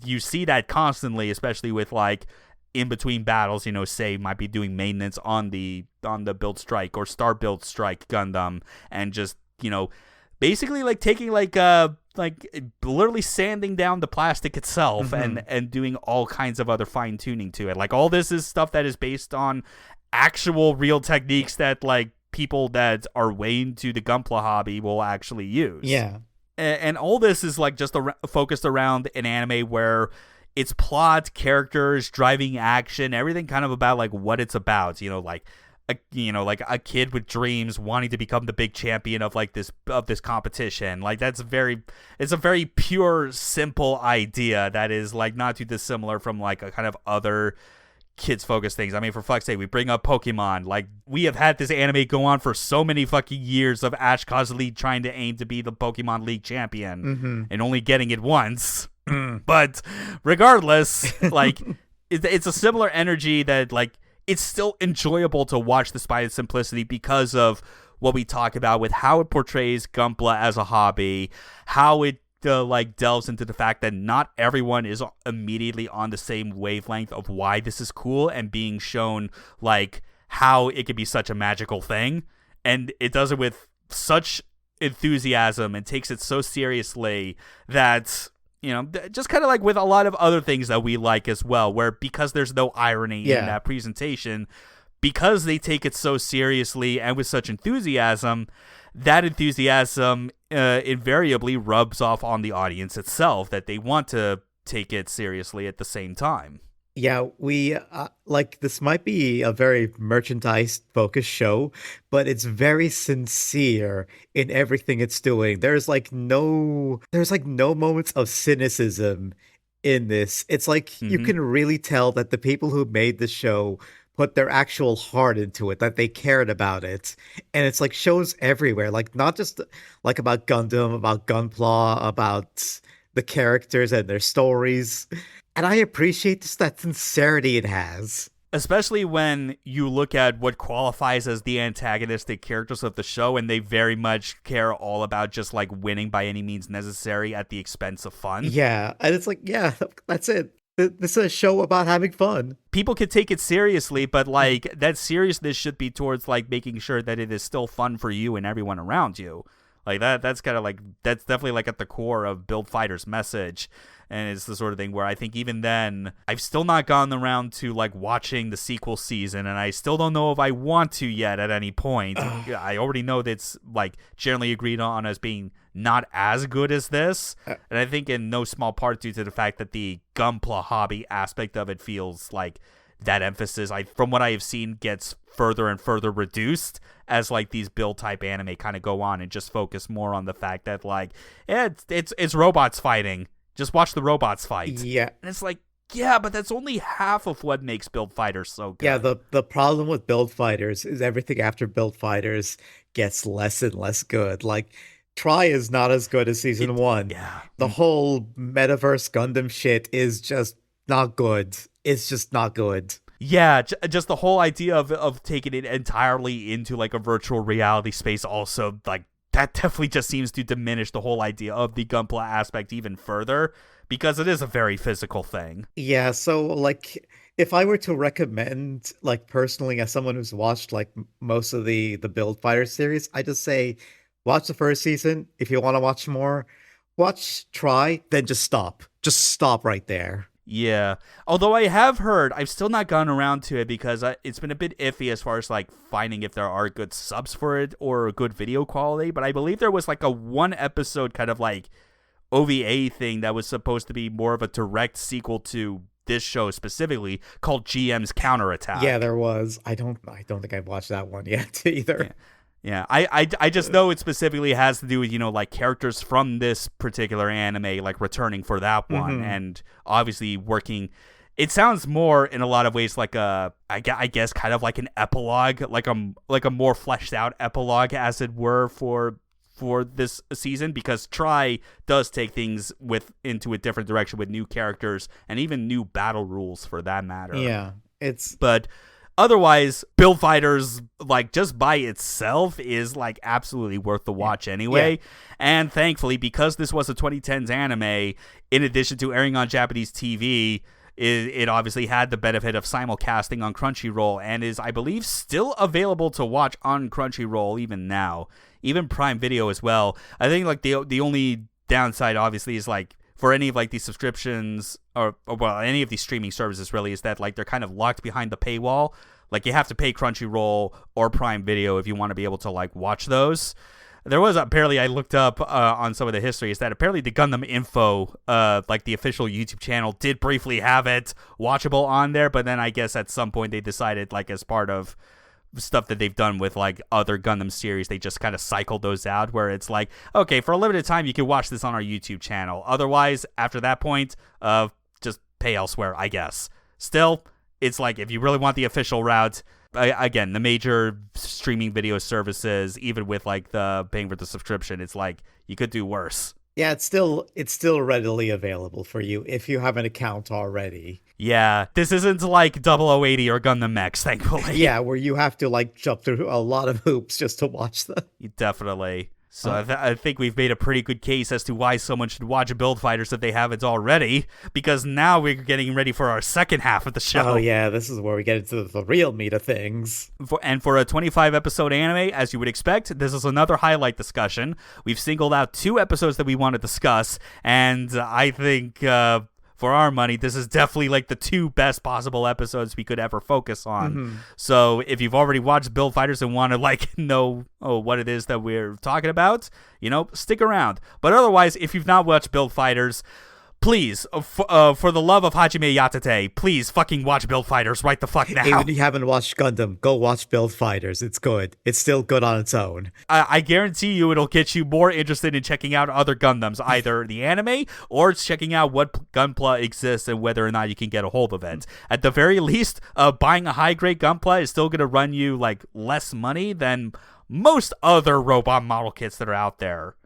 you see that constantly, especially with like in between battles, you know, say might be doing maintenance on the Build Strike or Star Build Strike Gundam, and just, you know, basically like taking like literally sanding down the plastic itself and doing all kinds of other fine tuning to it. Like all this is stuff that is based on actual real techniques that like people that are way into the Gunpla hobby will actually use. Yeah. And all this is like just focused around an anime where it's plot, characters, driving action, everything kind of about like what it's about. You know, like a kid with dreams wanting to become the big champion of like this competition. Like it's a very pure, simple idea that is like not too dissimilar from like a kind of other kids focused things. I mean, for fuck's sake, we bring up Pokemon. Like, we have had this anime go on for so many fucking years of Ash constantly trying to aim to be the Pokemon League champion and only getting it once. But regardless, like it's a similar energy that like it's still enjoyable to watch despite its simplicity because of what we talk about with how it portrays Gunpla as a hobby, how it like delves into the fact that not everyone is immediately on the same wavelength of why this is cool, and being shown like how it could be such a magical thing, and it does it with such enthusiasm and takes it so seriously that, you know, just kind of like with a lot of other things that we like as well, where because there's no irony in that presentation, because they take it so seriously and with such enthusiasm, that enthusiasm invariably rubs off on the audience itself, that they want to take it seriously at the same time. Yeah, we like this might be a very merchandise focused show, but it's very sincere in everything it's doing. There's no moments of cynicism in this. It's like you can really tell that the people who made the show put their actual heart into it, that they cared about it. And it's like shows everywhere, like not just like about Gundam, about Gunpla, about the characters and their stories. And I appreciate just that sincerity it has. Especially when you look at what qualifies as the antagonistic characters of the show, and they very much care all about just like winning by any means necessary at the expense of fun. Yeah, and it's like, yeah, that's it. This is a show about having fun. People could take it seriously, but like that seriousness should be towards like making sure that it is still fun for you and everyone around you. Like that's kind of like, that's definitely like at the core of Build Fighters' message. And it's the sort of thing where I think even then, I've still not gotten around to like watching the sequel season, and I still don't know if I want to yet at any point. I already know that it's like generally agreed on as being not as good as this. And I think in no small part due to the fact that the Gunpla hobby aspect of it feels like that emphasis, from what I have seen, gets further and further reduced as like these build type anime kind of go on and just focus more on the fact that like it's robots fighting. Just watch the robots fight. Yeah. And it's like, yeah, but that's only half of what makes Build Fighters so good. Yeah, the problem with Build Fighters is everything after Build Fighters gets less and less good. Like, Try is not as good as Season 1. Yeah. The whole Metaverse Gundam shit is just not good. It's just not good. Yeah, just the whole idea of taking it entirely into like a virtual reality space also, like, that definitely just seems to diminish the whole idea of the Gunpla aspect even further, because it is a very physical thing. Yeah, so like if I were to recommend, like personally, as someone who's watched like most of the Build Fighter series, I just say watch the first season. If you want to watch more, watch Try, then just stop. Just stop right there. Yeah. Although I have heard, I've still not gotten around to it because it's been a bit iffy as far as like finding if there are good subs for it or good video quality. But I believe there was like a one episode kind of like OVA thing that was supposed to be more of a direct sequel to this show specifically called GM's Counterattack. Yeah, there was. I don't think I've watched that one yet either. Yeah. Yeah, I just know it specifically has to do with, like characters from this particular anime, like returning for that one, and obviously working. It sounds more in a lot of ways like I guess kind of like an epilogue, like a more fleshed out epilogue, as it were, for this season, because Try does take things into a different direction with new characters and even new battle rules for that matter. Yeah, but. Otherwise, Build Fighters, like, just by itself is, like, absolutely worth the watch anyway. Yeah. And thankfully, because this was a 2010s anime, in addition to airing on Japanese TV, it obviously had the benefit of simulcasting on Crunchyroll and is, I believe, still available to watch on Crunchyroll even now. Even Prime Video as well. I think, like, the only downside, obviously, is, like, for any of like these subscriptions or well, any of these streaming services really, is that like they're kind of locked behind the paywall. Like you have to pay Crunchyroll or Prime Video if you want to be able to like watch those. There was apparently, I looked up on some of the history, is that apparently the Gundam Info, like the official YouTube channel, did briefly have it watchable on there, but then I guess at some point they decided, like as part of stuff that they've done with like other Gundam series, they just kind of cycled those out where it's like, okay, for a limited time you can watch this on our YouTube channel, otherwise after that point just pay elsewhere, I guess. Still, it's like if you really want the official route, again, the major streaming video services, even with like the paying for the subscription, it's like you could do worse. Yeah, it's still readily available for you if you have an account already. Yeah, this isn't like 0080 or Gundam X, thankfully. Yeah, where you have to like jump through a lot of hoops just to watch them. Definitely. So I think we've made a pretty good case as to why someone should watch Build Fighters if they haven't already, because now we're getting ready for our second half of the show. Oh yeah, this is where we get into the real meat of things. For a 25-episode anime, as you would expect, this is another highlight discussion. We've singled out 2 episodes that we want to discuss, and I think... for our money, this is definitely like the 2 best possible episodes we could ever focus on. So if you've already watched Build Fighters and want to like know what it is that we're talking about, stick around. But otherwise, if you've not watched Build Fighters, please, for the love of Hajime Yatate, please fucking watch Build Fighters right the fuck now. Even if you haven't watched Gundam, go watch Build Fighters. It's good. It's still good on its own. I guarantee you it'll get you more interested in checking out other Gundams, either the anime or checking out what Gunpla exists and whether or not you can get a hold of it. At the very least, buying a high-grade Gunpla is still going to run you like less money than most other robot model kits that are out there,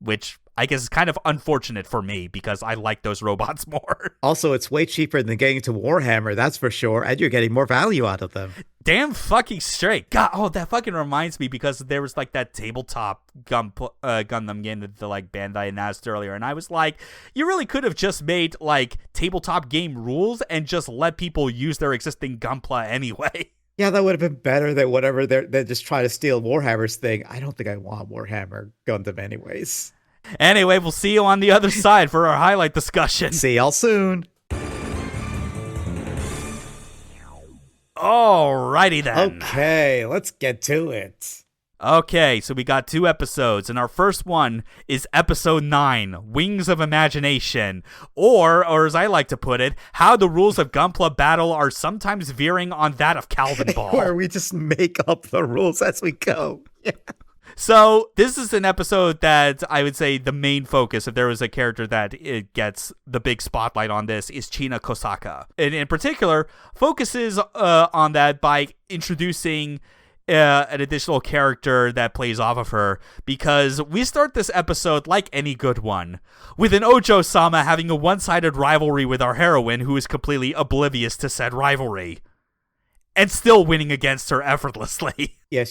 which... I guess it's kind of unfortunate for me because I like those robots more. Also, it's way cheaper than getting into Warhammer, that's for sure, and you're getting more value out of them. Damn fucking straight. God, that fucking reminds me, because there was like that tabletop Gundam game that the like Bandai announced earlier, and I was like, you really could have just made like tabletop game rules and just let people use their existing Gunpla anyway. Yeah, that would have been better than whatever they're just trying to steal Warhammer's thing. I don't think I want Warhammer Gundam anyways. Anyway, we'll see you on the other side for our highlight discussion. See y'all soon. Alrighty then. Okay, let's get to it. Okay, so we got 2 episodes, and our first one is episode 9, Wings of Imagination, or as I like to put it, how the rules of Gunpla battle are sometimes veering on that of Calvin Ball. Where we just make up the rules as we go. Yeah. So this is an episode that I would say the main focus, if there was a character that it gets the big spotlight on this, is China Kosaka. And in particular, focuses on that by introducing an additional character that plays off of her, because we start this episode like any good one, with an Ojo-sama having a one-sided rivalry with our heroine, who is completely oblivious to said rivalry, and still winning against her effortlessly. Yeah,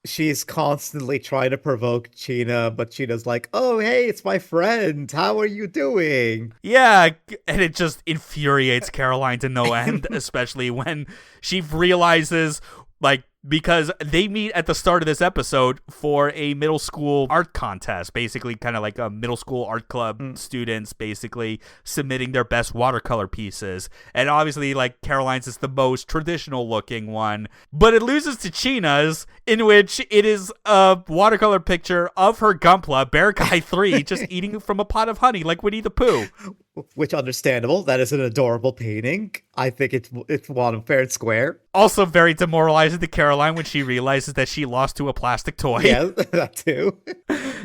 she's constantly trying to provoke China, but China's like, oh, hey, it's my friend. How are you doing? Yeah, and it just infuriates Caroline to no end, especially when she realizes, like, because they meet at the start of this episode for a middle school art contest, basically kind of like a middle school art club students basically submitting their best watercolor pieces. And obviously, like, Caroline's is the most traditional looking one, but it loses to China's, in which it is a watercolor picture of her Gunpla, Bear Guy 3, just eating from a pot of honey like Winnie the Pooh. Which, understandable. That is an adorable painting. I think it's one fair and square. Also very demoralizing to Caroline when she realizes that she lost to a plastic toy. Yeah, that too.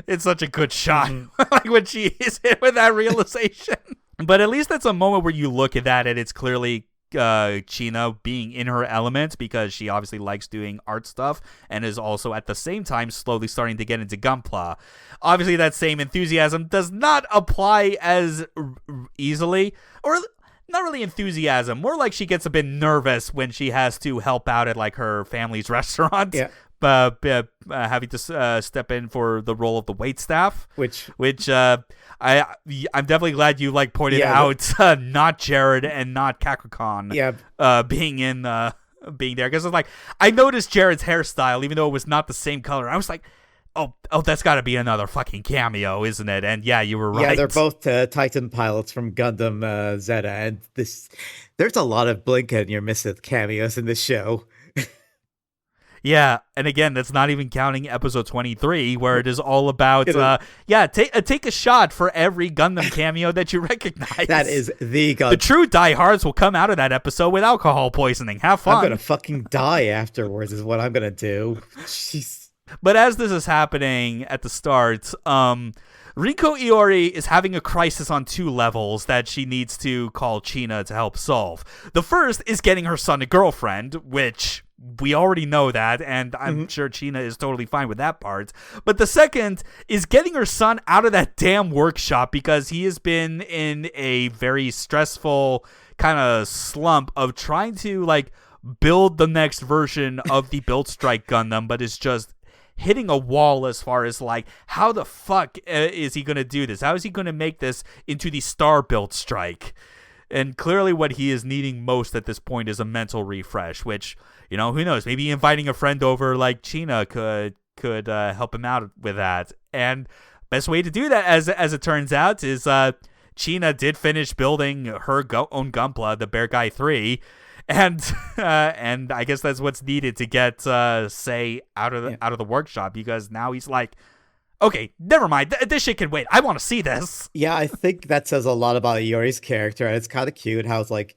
It's such a good shot. Like when she is hit with that realization. But at least that's a moment where you look at that and it's clearly China being in her element, because she obviously likes doing art stuff and is also at the same time slowly starting to get into Gunpla. Obviously that same enthusiasm does not apply as easily, or not really enthusiasm, more like she gets a bit nervous when she has to help out at like her family's restaurant. Yeah. Having to step in for the role of the waitstaff, which I'm definitely glad you like pointed out. Not Jared and not Kakukan. Being there, because it's like I noticed Jared's hairstyle, even though it was not the same color. I was like, oh, that's got to be another fucking cameo, isn't it? And yeah, you were right. Yeah, they're both Titan pilots from Gundam Zeta, and there's a lot of blink and you're missing cameos in this show. Yeah, and again, that's not even counting episode 23, where it is all about, take a shot for every Gundam cameo that you recognize. That is the Gundam. The true diehards will come out of that episode with alcohol poisoning. Have fun. I'm going to fucking die afterwards is what I'm going to do. Jeez. But as this is happening at the start, Riko Iori is having a crisis on two levels that she needs to call China to help solve. The first is getting her son a girlfriend, which we already know that, and I'm sure China is totally fine with that part. But the second is getting her son out of that damn workshop, because he has been in a very stressful kind of slump of trying to like build the next version of the Build Strike Gundam, but is just hitting a wall as far as like, how the fuck is he going to do this? How is he going to make this into the Star Build Strike? And clearly what he is needing most at this point is a mental refresh, which, you know, who knows? Maybe inviting a friend over like China could help him out with that. And best way to do that, as it turns out, is China did finish building her own Gunpla, the Bear Guy 3. And I guess that's what's needed to get Sei out of the workshop, because now he's like, okay, never mind. This shit can wait. I want to see this. Yeah, I think that says a lot about Iori's character, and it's kind of cute how it's like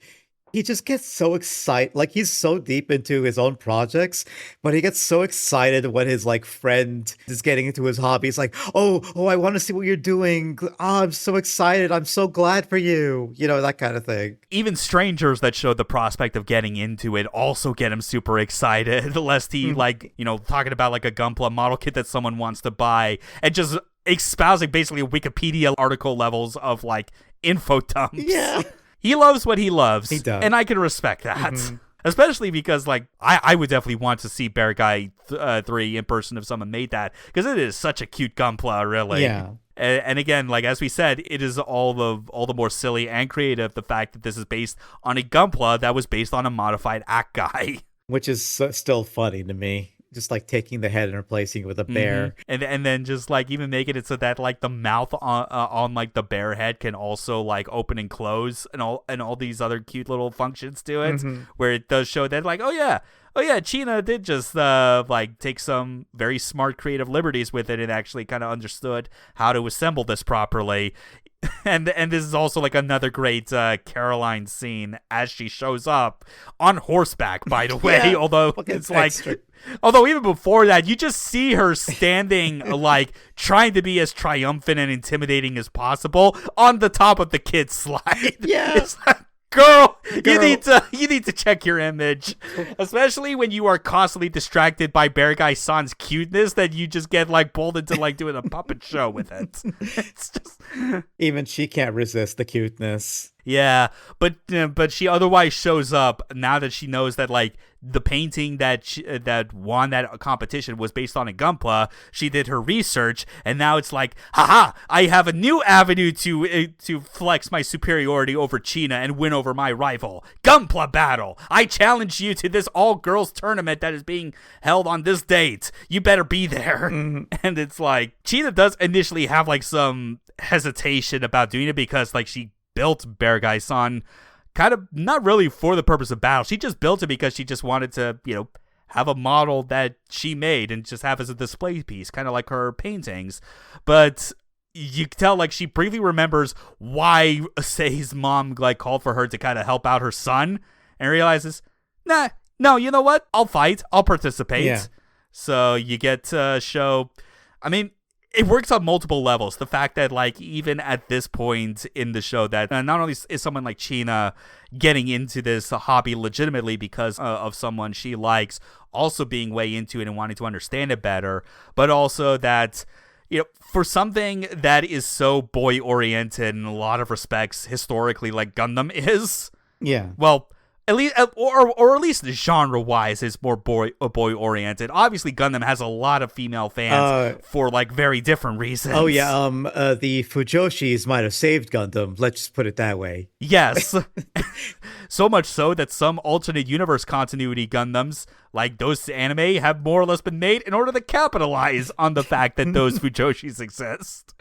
he just gets so excited. Like, he's so deep into his own projects, but he gets so excited when his like friend is getting into his hobby. He's like, oh, I want to see what you're doing. Oh, I'm so excited. I'm so glad for you. You know, that kind of thing. Even strangers that show the prospect of getting into it also get him super excited, lest he like, you know, talking about like a Gunpla model kit that someone wants to buy and just espousing basically Wikipedia article levels of like info dumps. Yeah. He loves what he loves. He does. And I can respect that. Especially because, like, I would definitely want to see Bear Guy 3 in person if someone made that, because it is such a cute Gunpla, really. Yeah. And again, like, as we said, it is all the more silly and creative, the fact that this is based on a Gunpla that was based on a modified Act Guy. Which is still funny to me. Just like taking the head and replacing it with a bear. And then just like even making it so that like the mouth on like the bear head can also like open and close and all these other cute little functions to it, where it does show that like, oh yeah, China did just like take some very smart creative liberties with it and actually kind of understood how to assemble this properly. And this is also like another great Caroline scene as she shows up on horseback, by the way. Although it's like, although even before that, you just see her standing like trying to be as triumphant and intimidating as possible on the top of the kid's slide. Yeah. It's like, Girl, you need to check your image, especially when you are constantly distracted by Bear Guy San's cuteness that you just get like pulled into like doing a puppet show with it. It's just even she can't resist the cuteness. Yeah, but she otherwise shows up now that she knows that like the painting that won that competition was based on a Gunpla. She did her research, and now it's like, haha! I have a new avenue to flex my superiority over China and win over my rival. Gunpla battle! I challenge you to this all-girls tournament that is being held on this date. You better be there. And it's like China does initially have like some hesitation about doing it because like she built Bearguy-san kind of not really for the purpose of battle. She just built it because she just wanted to, have a model that she made and just have as a display piece, kind of like her paintings. But you can tell like she briefly remembers why Sei's mom like called for her to kind of help out her son and realizes, no, you know what? I'll fight. I'll participate. Yeah. So you get to show, I mean, it works on multiple levels. The fact that, like, even at this point in the show, that not only is someone like China getting into this hobby legitimately because of someone she likes, also being way into it and wanting to understand it better, but also that, for something that is so boy-oriented in a lot of respects, historically, like Gundam is, Yeah. well, at least, or at least genre-wise, is more boy-oriented. Obviously, Gundam has a lot of female fans for like very different reasons. Oh yeah, the Fujoshis might have saved Gundam. Let's just put it that way. Yes, so much so that some alternate universe continuity Gundams, like those anime, have more or less been made in order to capitalize on the fact that those Fujoshis exist.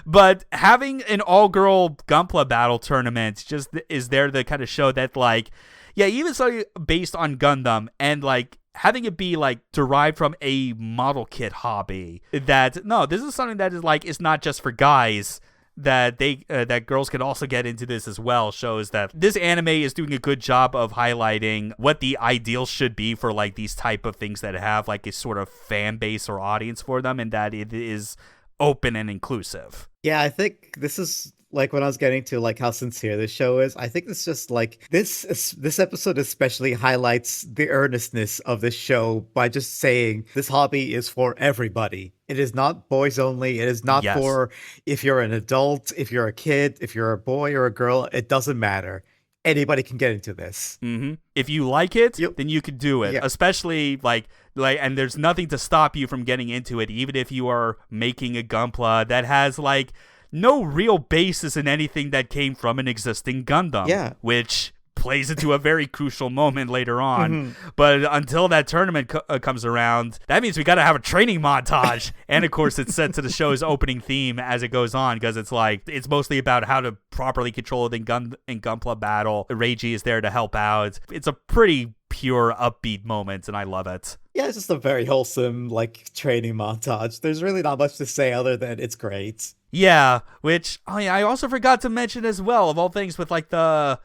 But having an all-girl Gunpla battle tournament just is there to kind of show that, like, yeah, even so based on Gundam and like having it be like derived from a model kit hobby, that no, this is something that is like, it's not just for guys, that that girls can also get into this as well, shows that this anime is doing a good job of highlighting what the ideal should be for like these type of things that have like a sort of fan base or audience for them, and that it is open and inclusive. Yeah, I think this is like when I was getting to like how sincere this show is. I think it's just like this episode especially highlights the earnestness of this show by just saying this hobby is for everybody. It is not boys only. It is not for if you're an adult, if you're a kid, if you're a boy or a girl. It doesn't matter. Anybody can get into this. Mm-hmm. If you like it, then you can do it. Yeah. Especially like, and there's nothing to stop you from getting into it, even if you are making a Gunpla that has like no real basis in anything that came from an existing Gundam. Yeah. Which plays into a very crucial moment later on. Mm-hmm. But until that tournament comes around, that means we got to have a training montage. And of course, it's set to the show's opening theme as it goes on, because it's like, it's mostly about how to properly control it in Gunpla battle. Reiji is there to help out. It's a pretty pure upbeat moment, and I love it. Yeah, it's just a very wholesome like training montage. There's really not much to say other than it's great. Yeah, which I also forgot to mention as well, of all things, with like the,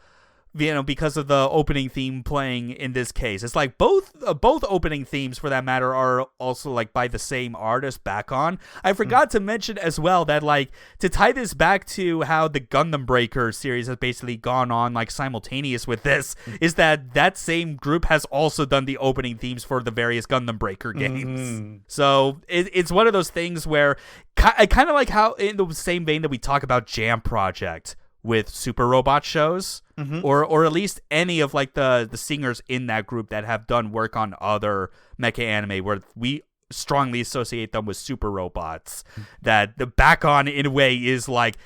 because of the opening theme playing in this case. It's like both opening themes, for that matter, are also like by the same artist, back on. I forgot to mention as well that, like, to tie this back to how the Gundam Breaker series has basically gone on like simultaneous with this, is that same group has also done the opening themes for the various Gundam Breaker games. So it's one of those things where I kind of like how, in the same vein that we talk about Jam Project with Super Robot shows, or at least any of like the singers in that group that have done work on other mecha anime, where we strongly associate them with super robots, that the back on in a way is like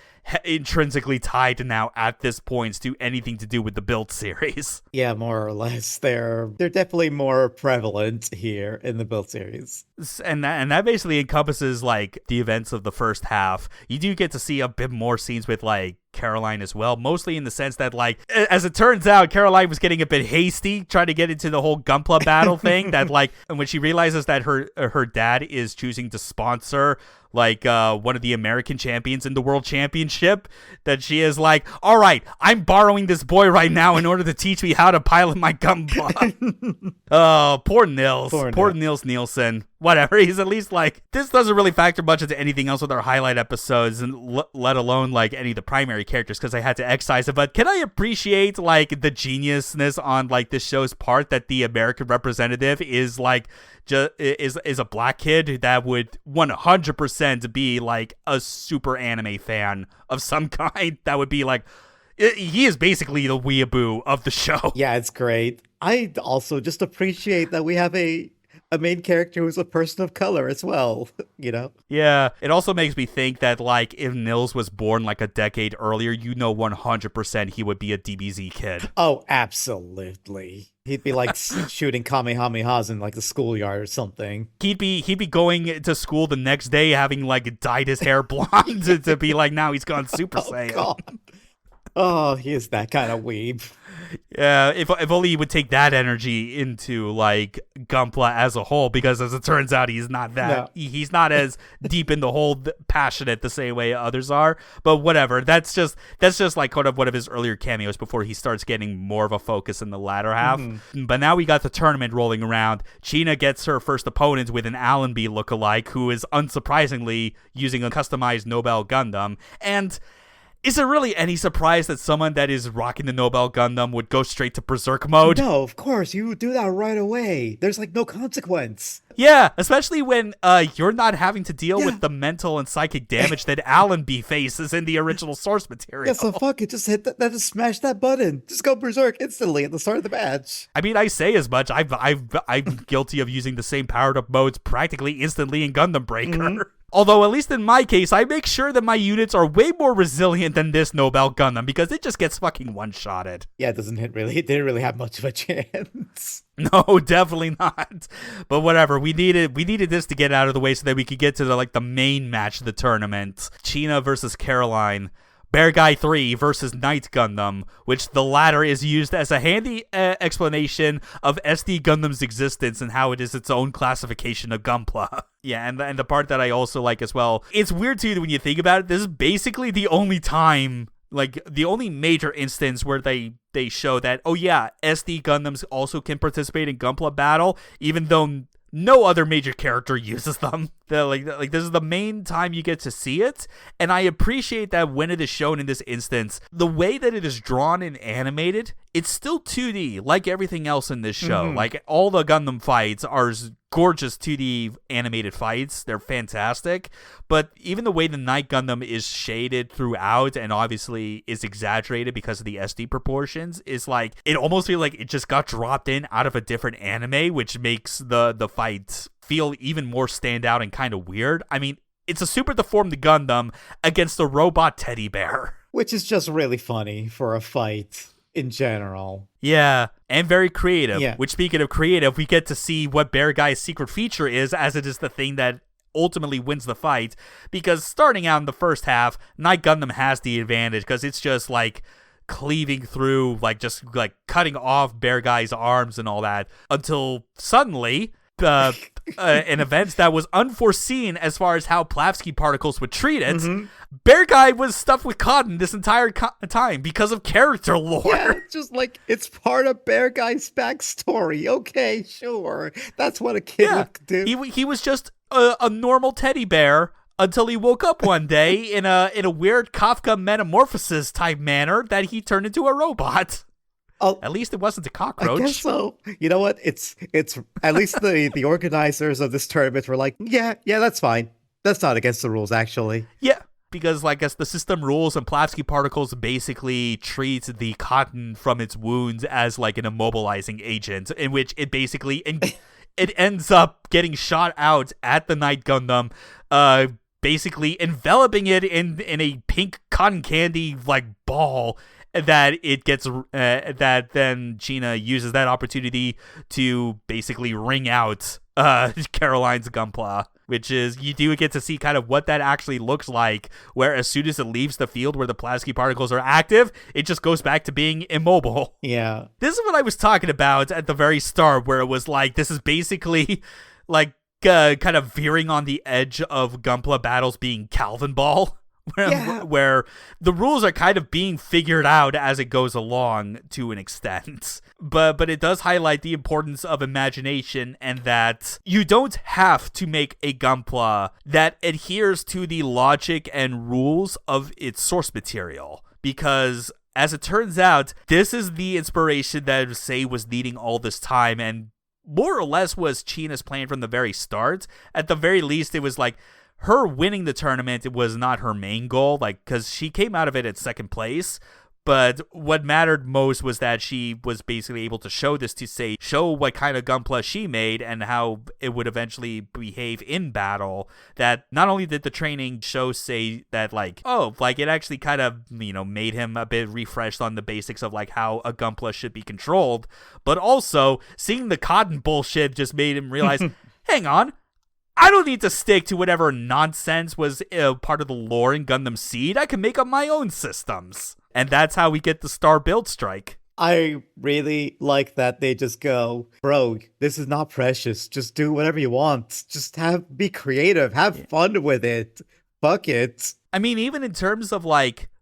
intrinsically tied now at this point to anything to do with the Build series. Yeah, more or less. They're definitely more prevalent here in the Build series. And that basically encompasses like the events of the first half. You do get to see a bit more scenes with like Caroline as well, mostly in the sense that, like, as it turns out, Caroline was getting a bit hasty trying to get into the whole Gunpla battle thing, that like, and when she realizes that her dad is choosing to sponsor like one of the American champions in the world championship, that she is like, all right, I'm borrowing this boy right now in order to teach me how to pilot my Gunpla. Oh, poor Nils. Poor Nils Nielsen. Whatever, he's at least like, this doesn't really factor much into anything else with our highlight episodes, and let alone like any of the primary characters, because I had to excise it. But can I appreciate like the geniusness on like this show's part, that the American representative is like is a black kid that would 100% be like a super anime fan of some kind, that would be like He is basically the weeaboo of the show. Yeah, it's great. I also just appreciate that we have a main character who's a person of color as well, you know? Yeah, it also makes me think that, like, if Nils was born, like, a decade earlier, 100% he would be a DBZ kid. Oh, absolutely. He'd be, like, shooting Kamehamehas in, like, the schoolyard or something. He'd be going to school the next day having, like, dyed his hair blonde to be like, now he's gone Super Saiyan. God. Oh, he is that kind of weeb. Yeah, if only he would take that energy into, like, Gunpla as a whole, because as it turns out, he's not that. No. He's not as deep in the whole passionate the same way others are. But whatever. That's just like kind of one of his earlier cameos before he starts getting more of a focus in the latter half. Mm-hmm. But now we got the tournament rolling around. China gets her first opponent with an Allenby lookalike, who is unsurprisingly using a customized Nobel Gundam. And is it really any surprise that someone that is rocking the Nobel Gundam would go straight to Berserk mode? No, of course. You would do that right away. There's, like, no consequence. Yeah, especially when you're not having to deal with the mental and psychic damage that Allenby faces in the original source material. Yeah, so fuck it. Just hit that. Just smash that button. Just go Berserk instantly at the start of the match. I mean, I say as much. I'm guilty of using the same powered-up modes practically instantly in Gundam Breaker. Mm-hmm. Although, at least in my case, I make sure that my units are way more resilient than this Nobel Gundam, because it just gets fucking one-shotted. Yeah, it didn't really have much of a chance. No, definitely not. But whatever, we needed this to get out of the way so that we could get to the main match of the tournament. China versus Caroline. Bear Guy 3 versus Knight Gundam, which the latter is used as a handy explanation of SD Gundam's existence and how it is its own classification of Gunpla. Yeah, and the part that I also like as well, it's weird too when you think about it, this is basically the only time, like, the only major instance where they show that, oh yeah, SD Gundams also can participate in Gunpla battle, even though no other major character uses them. Like this is the main time you get to see it, and I appreciate that when it is shown in this instance, the way that it is drawn and animated, it's still 2D, like everything else in this show. Mm-hmm. Like, all the Gundam fights are gorgeous 2D animated fights. They're fantastic, but even the way the Knight Gundam is shaded throughout and obviously is exaggerated because of the SD proportions is like, it almost feels like it just got dropped in out of a different anime, which makes the fight feel even more standout and kind of weird. I mean, it's a super deformed Gundam against a robot teddy bear, which is just really funny for a fight in general. Yeah, and very creative. Yeah. Which, speaking of creative, we get to see what Bear Guy's secret feature is, as it is the thing that ultimately wins the fight. Because starting out in the first half, Knight Gundam has the advantage, because it's just like cleaving through, like just like cutting off Bear Guy's arms and all that, until suddenly an event that was unforeseen as far as how Plavsky particles would treat it. Mm-hmm. Bear Guy was stuffed with cotton this entire time because of character lore. Yeah, just like, it's part of Bear Guy's backstory. Okay, sure. That's what a kid would do. He was just a normal teddy bear until he woke up one day in a weird Kafka metamorphosis type manner that he turned into a robot. At least it wasn't a cockroach. I guess so. You know what? It's at least the organizers of this tournament were like, yeah, that's fine. That's not against the rules, actually. Yeah, because, like, as the system rules, and Plavsky particles basically treat the cotton from its wounds as like an immobilizing agent, in which it basically it ends up getting shot out at the Knight Gundam, basically enveloping it in a pink cotton candy like ball. That it gets, that then China uses that opportunity to basically wring out Caroline's Gunpla, which is, you do get to see kind of what that actually looks like, where as soon as it leaves the field where the Plavsky particles are active, it just goes back to being immobile. Yeah. This is what I was talking about at the very start, where it was like, this is basically like kind of veering on the edge of Gunpla battles being Calvin Ball. Where the rules are kind of being figured out as it goes along to an extent. But it does highlight the importance of imagination, and that you don't have to make a Gunpla that adheres to the logic and rules of its source material. Because, as it turns out, this is the inspiration that Sei was needing all this time, and more or less was China's plan from the very start. At the very least, it was like, her winning the tournament, it was not her main goal, like, because she came out of it at second place, But what mattered most was that she was basically able to show this to show what kind of Gunpla she made and how it would eventually behave in battle. That not only did the training show say that it actually kind of, made him a bit refreshed on the basics of how a Gunpla should be controlled, but also seeing the cotton bullshit just made him realize, hang on, I don't need to stick to whatever nonsense was part of the lore in Gundam Seed. I can make up my own systems. And that's how we get the Star Build Strike. I really like that they just go, bro, this is not precious. Just do whatever you want. Just be creative. Have fun with it. Fuck it. I mean, even in terms of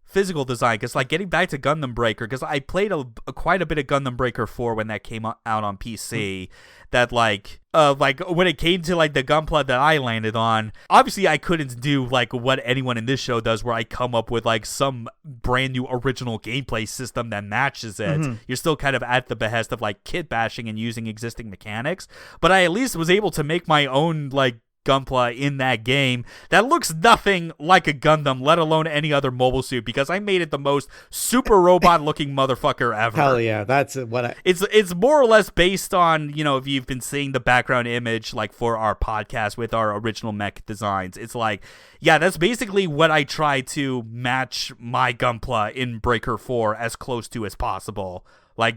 physical design, because getting back to Gundam Breaker, because I played quite a bit of Gundam Breaker 4 when that came out on PC, that when it came to the Gunpla that I landed on, obviously I couldn't do what anyone in this show does, where I come up with some brand new original gameplay system that matches it. You're still kind of at the behest of kit bashing and using existing mechanics, but I at least was able to make my own Gunpla in that game that looks nothing like a Gundam, let alone any other mobile suit, because I made it the most super robot looking motherfucker ever. Hell yeah, that's what It's more or less based on, if you've been seeing the background image for our podcast with our original mech designs, it's that's basically what I try to match my Gunpla in Breaker 4 as close to as possible.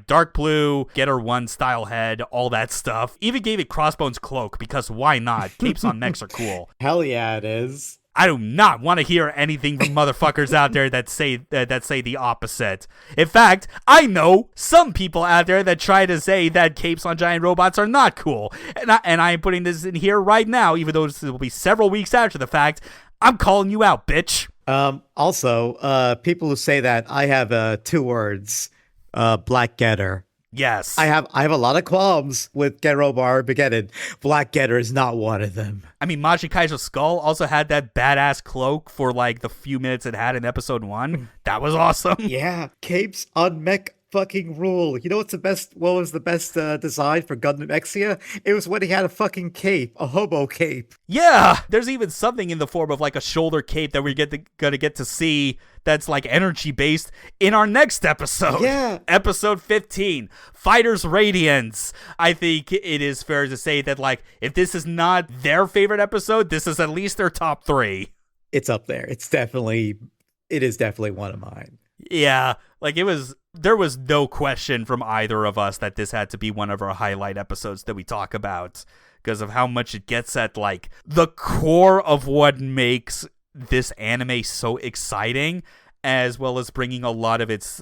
Dark blue, Getter 1 style head, all that stuff. Even gave it Crossbones cloak, because why not? Capes on mechs are cool. Hell yeah, it is. I do not want to hear anything from motherfuckers out there that say the opposite. In fact, I know some people out there that try to say that capes on giant robots are not cool. And I am putting this in here right now, even though this will be several weeks after the fact. I'm calling you out, bitch. Also, people who say that, I have 2 words. Black Getter. Yes. I have a lot of qualms with Gero Armageddon. Black Getter is not one of them. I mean, Majikai's Skull also had that badass cloak for the few minutes it had in episode 1. That was awesome. Yeah, capes on mech fucking rule. You know what was the best design for Gundam Exia? It was when he had a fucking cape, a hobo cape. Yeah, there's even something in the form of a shoulder cape that we're gonna get to see that's energy based in our next episode. Yeah. Episode 15, Fighters Radiance. I think it is fair to say that if this is not their favorite episode, this is at least their top 3. It's up there. It is definitely one of mine. Yeah, there was no question from either of us that this had to be one of our highlight episodes that we talk about, because of how much it gets at the core of what makes this anime so exciting, as well as bringing a lot of its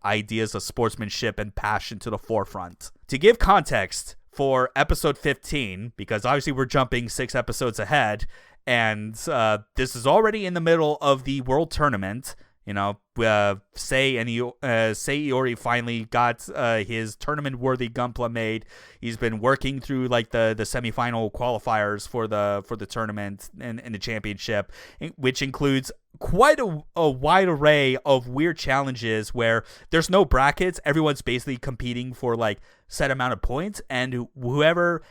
ideas of sportsmanship and passion to the forefront. To give context for episode 15, because obviously we're jumping 6 episodes ahead, and this is already in the middle of the World Tournament. Sei Iori finally got his tournament-worthy Gunpla made. He's been working through the semifinal qualifiers for the tournament and the championship, which includes quite a wide array of weird challenges where there's no brackets. Everyone's basically competing for set amount of points, and whoever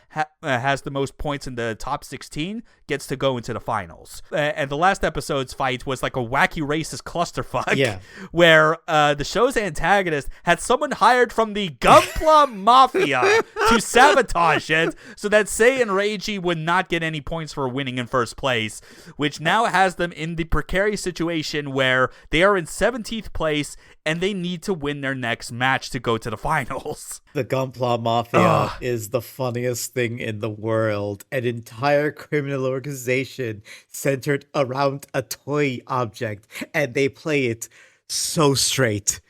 has the most points in the top 16 gets to go into the finals. And the last episode's fight was a wacky racist clusterfuck, yeah, where the show's antagonist had someone hired from the Gunpla Mafia to sabotage it so that Sei and Reiji would not get any points for winning in first place, which now has them in the precarious situation where they are in 17th place and they need to win their next match to go to the finals. The Gunpla Mafia is the funniest thing in the world. An entire criminal organization centered around a toy object, and they play it so straight.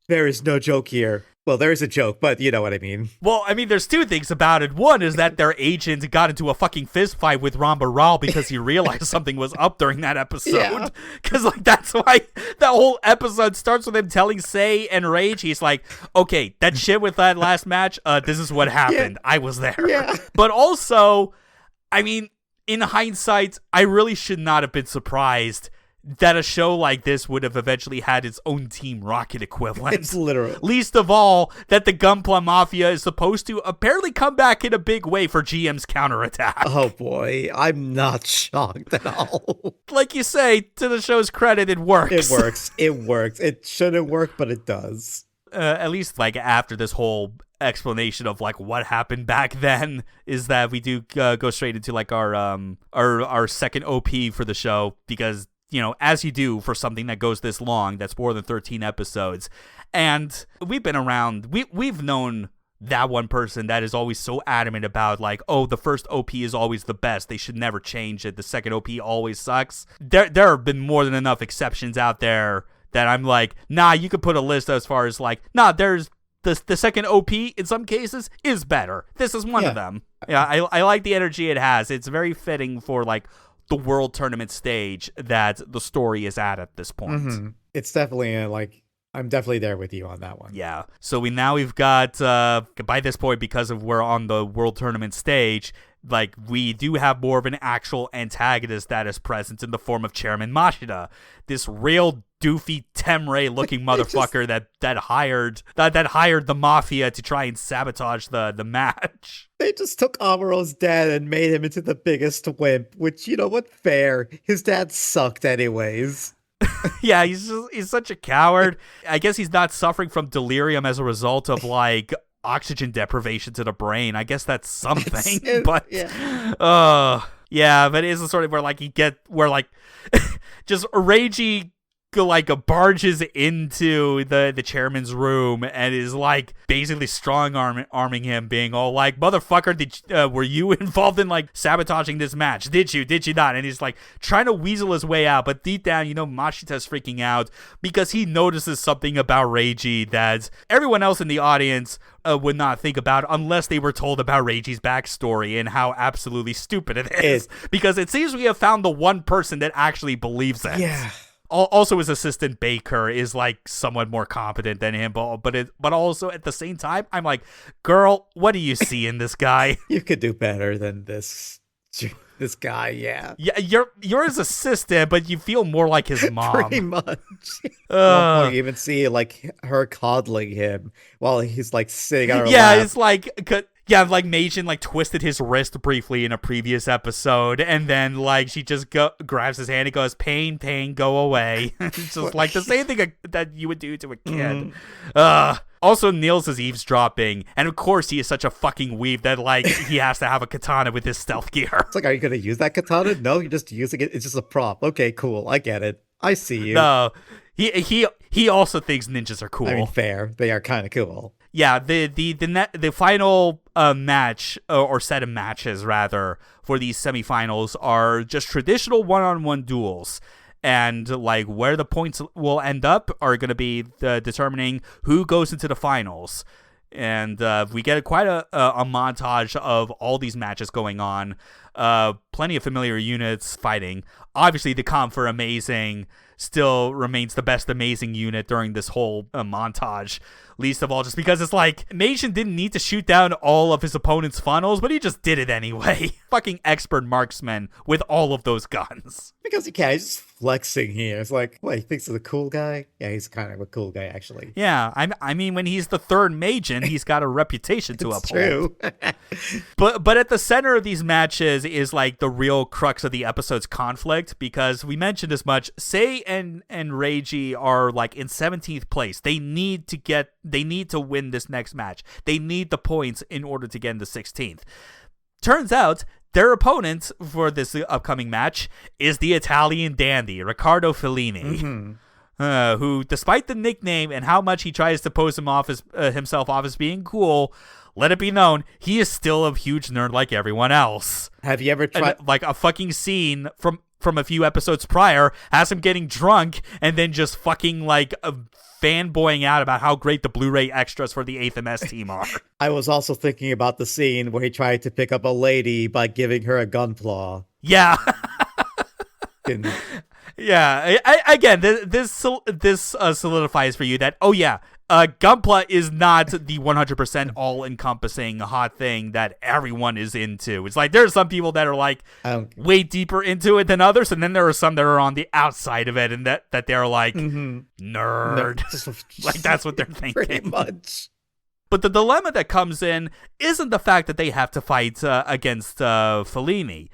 There is no joke here. Well, there is a joke, but you know what I mean. Well, I mean, there's 2 things about it. One is that their agent got into a fucking fist fight with Ramba Ral because he realized something was up during that episode. Because, that's why the whole episode starts with him telling Sei and Rage, he's like, okay, that shit with that last match, this is what happened. I was there. Yeah. But also, I mean, in hindsight, I really should not have been surprised that a show like this would have eventually had its own Team Rocket equivalent. It's literal. Least of all, that the Gunpla Mafia is supposed to apparently come back in a big way for GM's counterattack. Oh boy, I'm not shocked at all. Like you say, to the show's credit, it works. It works. It works. It shouldn't work, but it does. At least like after this whole explanation of like what happened back then, is that we do go straight into like our second OP for the show, because as you do for something that goes this long, that's more than 13 episodes. And we've been around, we've known that one person that is always so adamant about like, oh, the first OP is always the best, they should never change it, the second OP always sucks. There have been more than enough exceptions out there that I'm like, nah, you could put a list as far as like, nah, there's the second OP in some cases is better. This is one of them. Yeah, I like the energy it has. It's very fitting for like the world tournament stage that the story is at this point. Mm-hmm. It's definitely I'm definitely there with you on that one. Yeah. So we've got by this point, because of we're on the world tournament stage, like we do have more of an actual antagonist that is present in the form of Chairman Mashida, this real doofy Temrei looking motherfucker that hired the mafia to try and sabotage the match. They just took Amuro's dad and made him into the biggest wimp, which, you know what, fair. His dad sucked anyways. Yeah, he's such a coward. I guess he's not suffering from delirium as a result of like oxygen deprivation to the brain. I guess that's something. But but it is a sort of where like just Reiji like barges into the chairman's room and is like basically strong arming him, being all like, motherfucker, were you involved in like sabotaging this match? Did you not? And he's like trying to weasel his way out, but deep down, Mashita's freaking out because he notices something about Reiji that everyone else in the audience would not think about unless they were told about Reiji's backstory and how absolutely stupid it is. Because it seems we have found the one person that actually believes it. Yeah. Also, his assistant Baker is like somewhat more competent than him, but also at the same time, I'm like, girl, what do you see in this guy? You could do better than this guy, yeah. Yeah, you're his assistant, but you feel more like his mom. Pretty much. At one point, you even see like her coddling him while he's like sitting on her lap. It's like. Yeah, like Meijin like twisted his wrist briefly in a previous episode, and then like she just grabs his hand and goes, pain, go away. It's just like the same thing that you would do to a kid. Also, Niels is eavesdropping, and of course he is such a fucking weeb that like he has to have a katana with his stealth gear. It's like, are you gonna use that katana? No, you're just using it. It's just a prop. Okay, cool. I get it. I see you. No, he also thinks ninjas are cool. I mean, fair. They are kind of cool. Yeah, the final match or set of matches rather for these semifinals are just traditional one-on-one duels, and like where the points will end up are going to be determining who goes into the finals. And we get quite a montage of all these matches going on. Plenty of familiar units fighting. Obviously, the comp for Amazing still remains the best Amazing unit during this whole montage. Least of all, just because it's like, Meijin didn't need to shoot down all of his opponent's funnels, but he just did it anyway. Fucking expert marksman with all of those guns. Because he can. He's just flexing here. It's like, what, he thinks he's a cool guy? Yeah, he's kind of a cool guy, actually. Yeah, I mean, when he's the third Meijin, he's got a reputation to uphold. True. But at the center of these matches is like the real crux of the episode's conflict, because we mentioned as much. Sei and Reiji are like in 17th place. They need to win this next match. They need the points in order to get into 16th. Turns out their opponent for this upcoming match is the Italian dandy, Riccardo Fellini, who, despite the nickname and how much he tries to pose himself off as being cool, let it be known, he is still a huge nerd like everyone else. Have you ever tried... Like a fucking scene from a few episodes prior has him getting drunk and then just fucking like fanboying out about how great the Blu-ray extras for the 8th MS team are. I was also thinking about the scene where he tried to pick up a lady by giving her a gunpla. Yeah. Yeah. Again, this solidifies for you that, oh yeah, Gunpla is not the 100% all-encompassing hot thing that everyone is into. It's like there are some people that are like way deeper into it than others, and then there are some that are on the outside of it, and that they're like nerd. Like that's what they're thinking. Pretty much. But the dilemma that comes in isn't the fact that they have to fight against Fellini.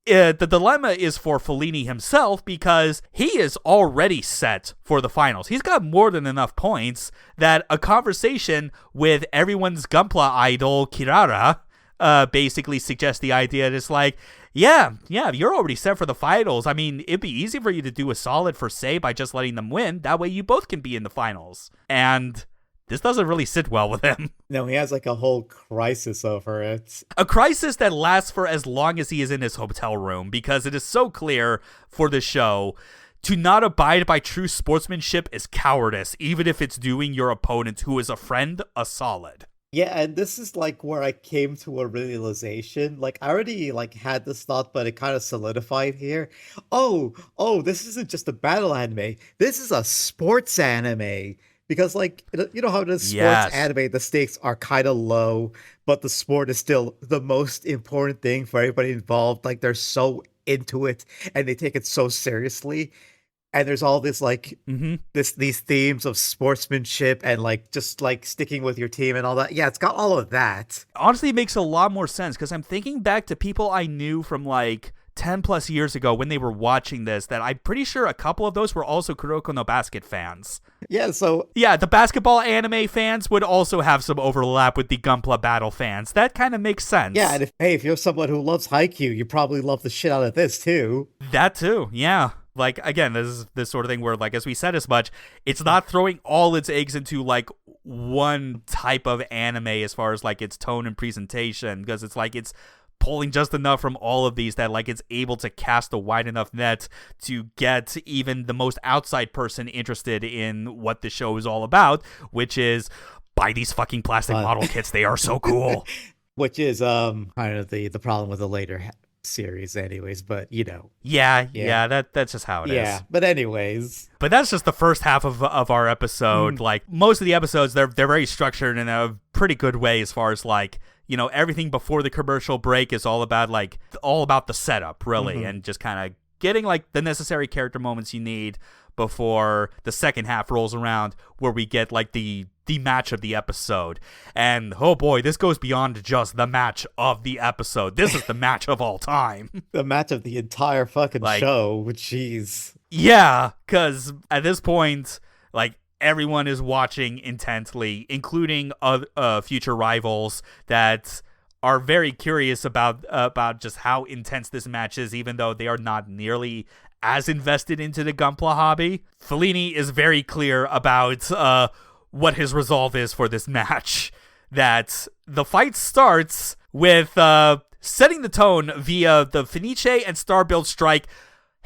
The dilemma is for Fellini himself because he is already set for the finals. He's got more than enough points that a conversation with everyone's Gunpla idol, Kirara, basically suggests the idea that it's like, yeah, you're already set for the finals. I mean, it'd be easy for you to do a solid for Sei by just letting them win. That way you both can be in the finals. And this doesn't really sit well with him. No, he has like a whole crisis over it. A crisis that lasts for as long as he is in his hotel room, because it is so clear for the show to not abide by true sportsmanship is cowardice, even if it's doing your opponent, who is a friend, a solid. Yeah, and this is like where I came to a realization. Like I already like had this thought, but it kind of solidified here. Oh, this isn't just a battle anime. This is a sports anime. Because, like, you know how in a sports anime, the stakes are kind of low, but the sport is still the most important thing for everybody involved. Like, they're so into it, and they take it so seriously. And there's all this, like, these themes of sportsmanship and, like, just, like, sticking with your team and all that. Yeah, it's got all of that. Honestly, it makes a lot more sense, because I'm thinking back to people I knew from, like, 10 plus years ago when they were watching this, that I'm pretty sure a couple of those were also Kuroko no Basket fans. Yeah, so... Yeah, the basketball anime fans would also have some overlap with the Gunpla battle fans. That kind of makes sense. Yeah, and if you're someone who loves Haikyuu, you probably love the shit out of this, too. That, too, yeah. Like, again, this is this sort of thing where, like, as we said as much, it's not throwing all its eggs into, like, one type of anime as far as, like, its tone and presentation, because it's like it's pulling just enough from all of these that, like, it's able to cast a wide enough net to get even the most outside person interested in what the show is all about, which is buy these fucking plastic model kits. They are so cool. Which is kind of the problem with the later series anyways, but you know. Yeah, that's just how it is. Yeah, but anyways. But that's just the first half of our episode. Like, most of the episodes, they're very structured in a pretty good way as far as, like, you know, everything before the commercial break is all about the setup, really, and just kind of getting, like, the necessary character moments you need before the second half rolls around, where we get, like, the match of the episode. And, oh boy, this goes beyond just the match of the episode. This is the match of all time. The match of the entire fucking show. Jeez. Yeah, because at this point, like, everyone is watching intently, including future rivals that are very curious about just how intense this match is, even though they are not nearly as invested into the Gunpla hobby. Fellini is very clear about what his resolve is for this match. That the fight starts with setting the tone via the Fenice and Starbuild Strike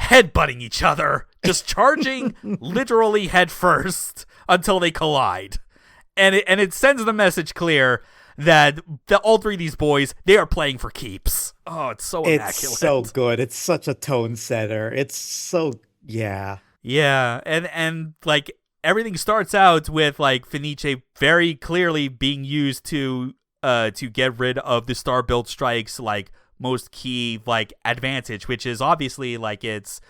headbutting each other, just charging literally head first until they collide. And it sends the message clear that all three of these boys, they are playing for keeps. Oh, it's so immaculate. It's so good. It's such a tone setter. It's so, yeah. Yeah, and like, everything starts out with, like, Fenice very clearly being used to get rid of the Starbuild Strike's, like, most key, like, advantage, which is obviously, like, its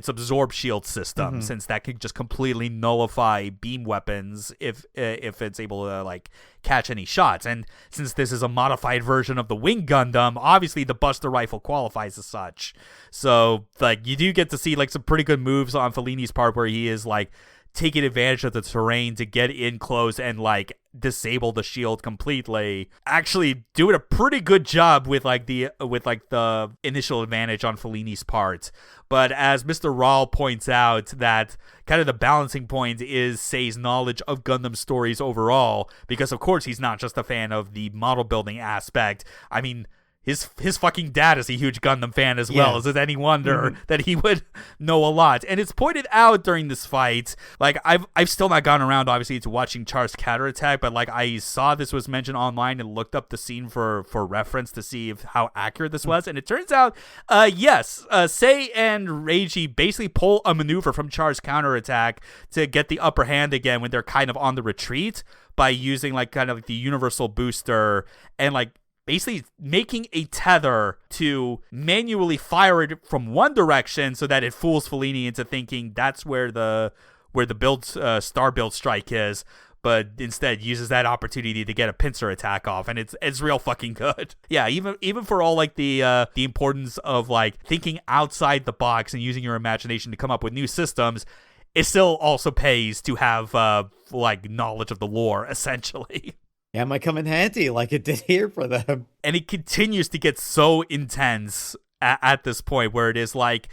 absorb shield system, since that can just completely nullify beam weapons if it's able to, like, catch any shots. And since this is a modified version of the Wing Gundam, obviously the Buster Rifle qualifies as such. So, like, you do get to see, like, some pretty good moves on Fellini's part where he is, like, taking advantage of the terrain to get in close and, like, disable the shield completely. Actually doing a pretty good job with the initial advantage on Fellini's part. But as Mr. Rawl points out, that kind of the balancing point is Sei's knowledge of Gundam stories overall, because of course he's not just a fan of the model building aspect. I mean, his fucking dad is a huge Gundam fan as well. Is it any wonder that he would know a lot? And it's pointed out during this fight, like I've still not gone around obviously to watching Char's counterattack, but like I saw this was mentioned online and looked up the scene for reference to see how accurate this was, and it turns out yes, Sei and Reiji basically pull a maneuver from Char's counterattack to get the upper hand again when they're kind of on the retreat by using like kind of like the universal booster and like basically making a tether to manually fire it from one direction so that it fools Fellini into thinking that's where the star build strike is, but instead uses that opportunity to get a pincer attack off, and it's real fucking good. Yeah, even for all like the importance of like thinking outside the box and using your imagination to come up with new systems, it still also pays to have like knowledge of the lore essentially. Yeah, it might come in handy like it did here for them. And it continues to get so intense at this point where it is like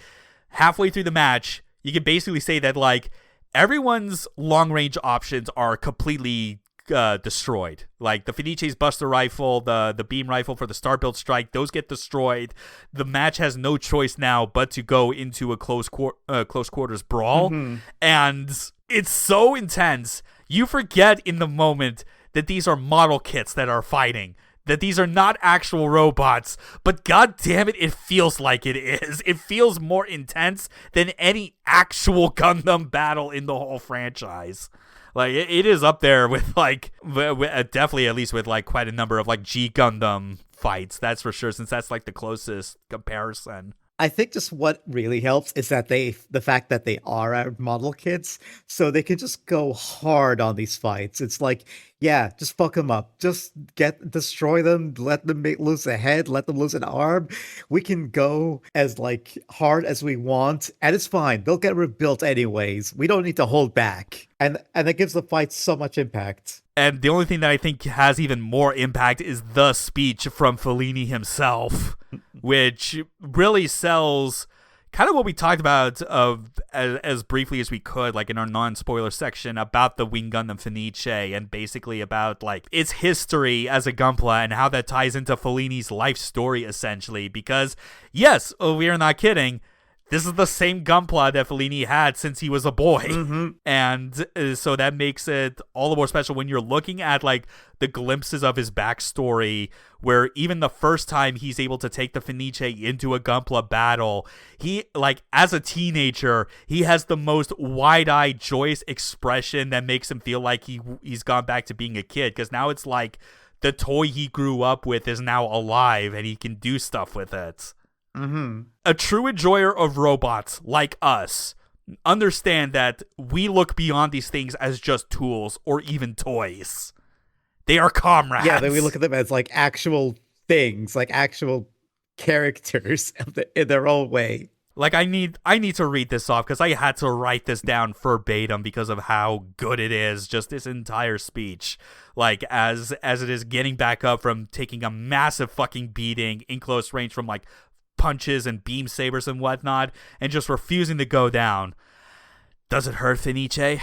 halfway through the match, you can basically say that like everyone's long-range options are completely destroyed. Like the Fenice's Buster Rifle, the beam rifle for the Star Build Strike, those get destroyed. The match has no choice now but to go into a close quarters brawl. And it's so intense. You forget in the moment that these are model kits that are fighting, that these are not actual robots, but god damn it, it feels like it is. It feels more intense than any actual Gundam battle in the whole franchise. Like, it is up there with, like, definitely at least with, like, quite a number of, like, G Gundam fights, that's for sure, since that's, like, the closest comparison. I think just what really helps is that the fact that they are our model kits, so they can just go hard on these fights. It's like, yeah, just fuck them up. Just destroy them, let them lose a head, let them lose an arm. We can go as like hard as we want, and it's fine. They'll get rebuilt anyways. We don't need to hold back. And that gives the fight so much impact. And the only thing that I think has even more impact is the speech from Fellini himself, which really sells kind of what we talked about as briefly as we could, like in our non-spoiler section about the Wing Gundam Fenice, and basically about like its history as a Gunpla and how that ties into Fellini's life story essentially. Because yes, we are not kidding, this is the same Gunpla that Fellini had since he was a boy. And so that makes it all the more special when you're looking at like the glimpses of his backstory, where even the first time he's able to take the Fenice into a Gunpla battle, he, like, as a teenager, he has the most wide-eyed, joyous expression that makes him feel like he's gone back to being a kid, because now it's like the toy he grew up with is now alive and he can do stuff with it. A true enjoyer of robots like us understand that we look beyond these things as just tools or even toys. They are comrades. Yeah, then we look at them as like actual things, like actual characters in their own way. Like I need to read this off because I had to write this down verbatim because of how good it is. Just this entire speech, like as it is getting back up from taking a massive fucking beating in close range from like punches and beam sabers and whatnot, and just refusing to go down. Does it hurt, Fenice?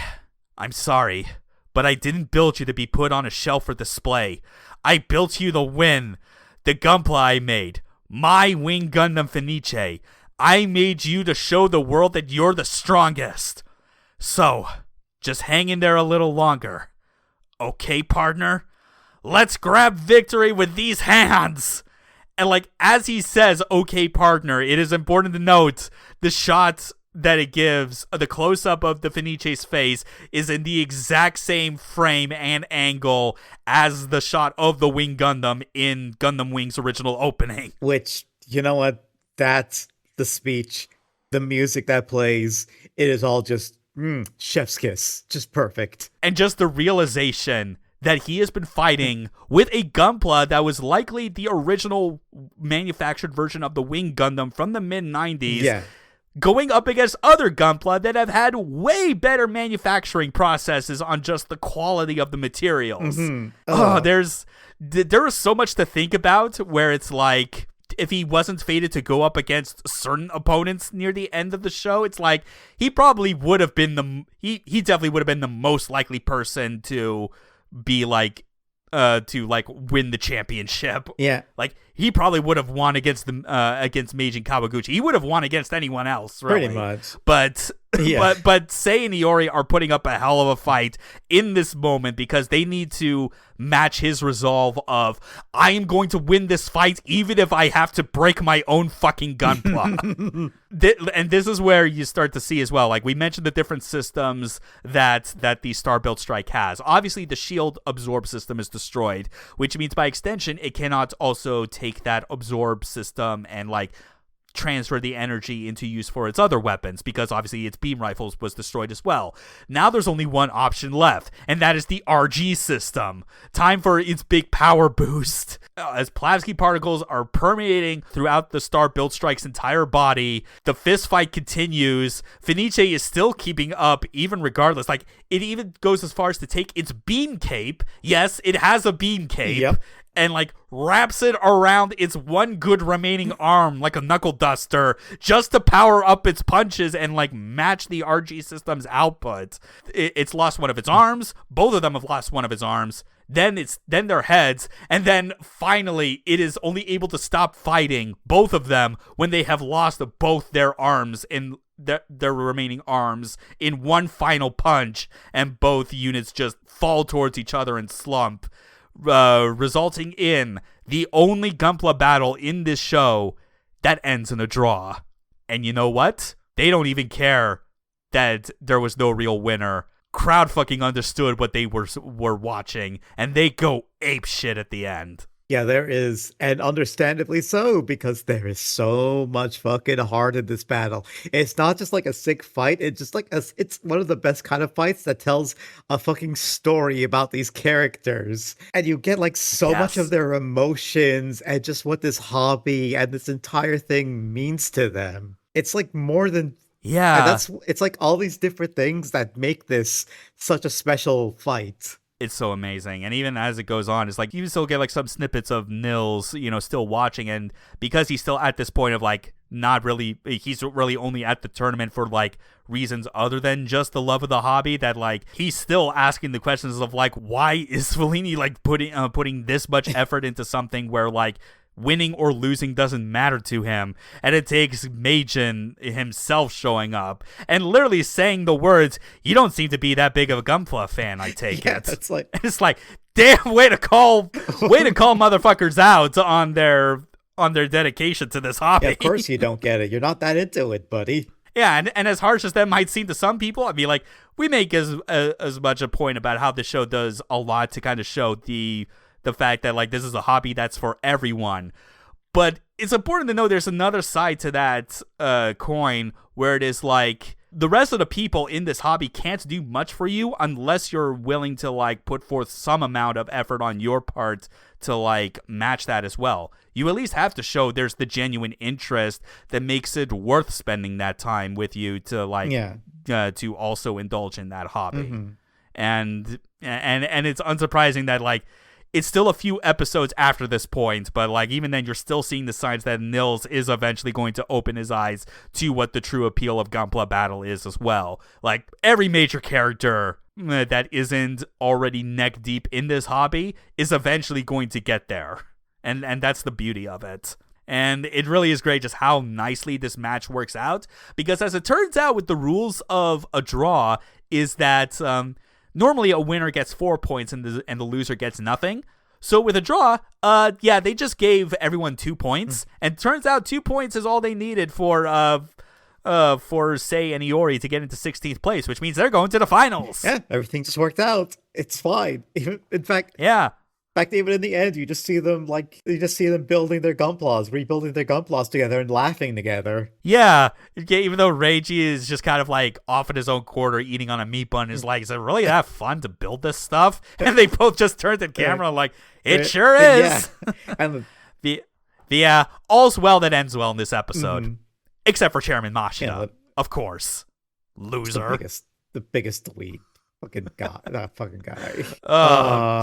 I'm sorry, but I didn't build you to be put on a shelf for display. I built you to win. The Gunpla I made, my Wing Gundam Fenice. I made you to show the world that you're the strongest. So, just hang in there a little longer. Okay, partner? Let's grab victory with these hands! And like, as he says, okay, partner, it is important to note the shot that it gives, the close-up of the Fenice's face, is in the exact same frame and angle as the shot of the Wing Gundam in Gundam Wing's original opening. Which, you know what? That's the speech, the music that plays. It is all just chef's kiss. Just perfect. And just the realization that he has been fighting with a Gunpla that was likely the original manufactured version of the Wing Gundam from the mid-90s. Yeah. Going up against other Gunpla that have had way better manufacturing processes on just the quality of the materials. There is so much to think about, where it's like, if he wasn't fated to go up against certain opponents near the end of the show, it's like he probably would have been he definitely would have been the most likely person to be like to like win the championship. Yeah. Like he probably would have won against against Meijin Kawaguchi. He would have won against anyone else, really. Pretty much. But Yeah. but Sei and Iori are putting up a hell of a fight in this moment because they need to match his resolve of, I am going to win this fight even if I have to break my own fucking gunpla. And this is where you start to see as well, like we mentioned the different systems that the Star-Built Strike has. Obviously, the shield absorb system is destroyed, which means by extension, it cannot also take that absorb system and like transfer the energy into use for its other weapons, because obviously its beam rifles was destroyed as well. Now there's only one option left, and that is the RG system. Time for its big power boost. As Plavsky particles are permeating throughout the Star-Built Strike's entire body, the fist fight continues. Fenice is still keeping up even regardless. Like, it even goes as far as to take its beam cape. Yes, it has a beam cape. Yep. And like wraps it around its one good remaining arm like a knuckle duster just to power up its punches and like match the RG system's output. It's lost one of its arms. Both of them have lost one of its arms. Then their heads, and then finally it is only able to stop fighting both of them when they have lost both their arms in their remaining arms in one final punch, and both units just fall towards each other and slump. Resulting in the only Gunpla battle in this show that ends in a draw. And you know what? They don't even care that there was no real winner. Crowd fucking understood what they were watching, and they go ape shit at the end. Yeah, there is, and understandably so, because there is so much fucking heart in this battle. It's not just like a sick fight, it's just like it's one of the best kind of fights that tells a fucking story about these characters. And you get like so much of their emotions and just what this hobby and this entire thing means to them. It's like more than and it's like all these different things that make this such a special fight. It's so amazing. And even as it goes on, it's like you still get like some snippets of Nils, still watching. And because he's still at this point of like he's really only at the tournament for like reasons other than just the love of the hobby, that like he's still asking the questions of like, why is Fellini like putting this much effort into something where like winning or losing doesn't matter to him. And it takes Meijin himself showing up and literally saying the words, "You don't seem to be that big of a Gunpla fan, I take it." It's like, damn, way to call motherfuckers out on their dedication to this hobby. Yeah, of course you don't get it. You're not that into it, buddy. Yeah, and as harsh as that might seem to some people, I mean, like, we make as much a point about how the show does a lot to kind of show the fact that like this is a hobby that's for everyone. But it's important to know there's another side to that coin, where it is like the rest of the people in this hobby can't do much for you unless you're willing to like put forth some amount of effort on your part to like match that as well. You at least have to show there's the genuine interest that makes it worth spending that time with you to like to also indulge in that hobby. Mm-hmm. And it's unsurprising that like it's still a few episodes after this point, but like even then you're still seeing the signs that Nils is eventually going to open his eyes to what the true appeal of Gunpla Battle is as well. Like every major character that isn't already neck deep in this hobby is eventually going to get there. And that's the beauty of it. And it really is great just how nicely this match works out, because as it turns out with the rules of a draw is that normally a winner gets 4 points and the loser gets nothing. So with a draw, they just gave everyone 2 points, and turns out 2 points is all they needed for Sei and Iori to get into 16th place, which means they're going to the finals. Yeah, everything just worked out. It's fine. In fact, even in the end, you just see them building their Gunplas, rebuilding their Gunplas together and laughing together. Yeah, even though Reiji is just kind of like off in his own quarter eating on a meat bun, is like, is it really that fun to build this stuff? And they both just turned to camera like, it sure is. Yeah. And all's well that ends well in this episode, except for Chairman Mashina, of course. Loser. The biggest dweeb. Fucking God, that fucking guy.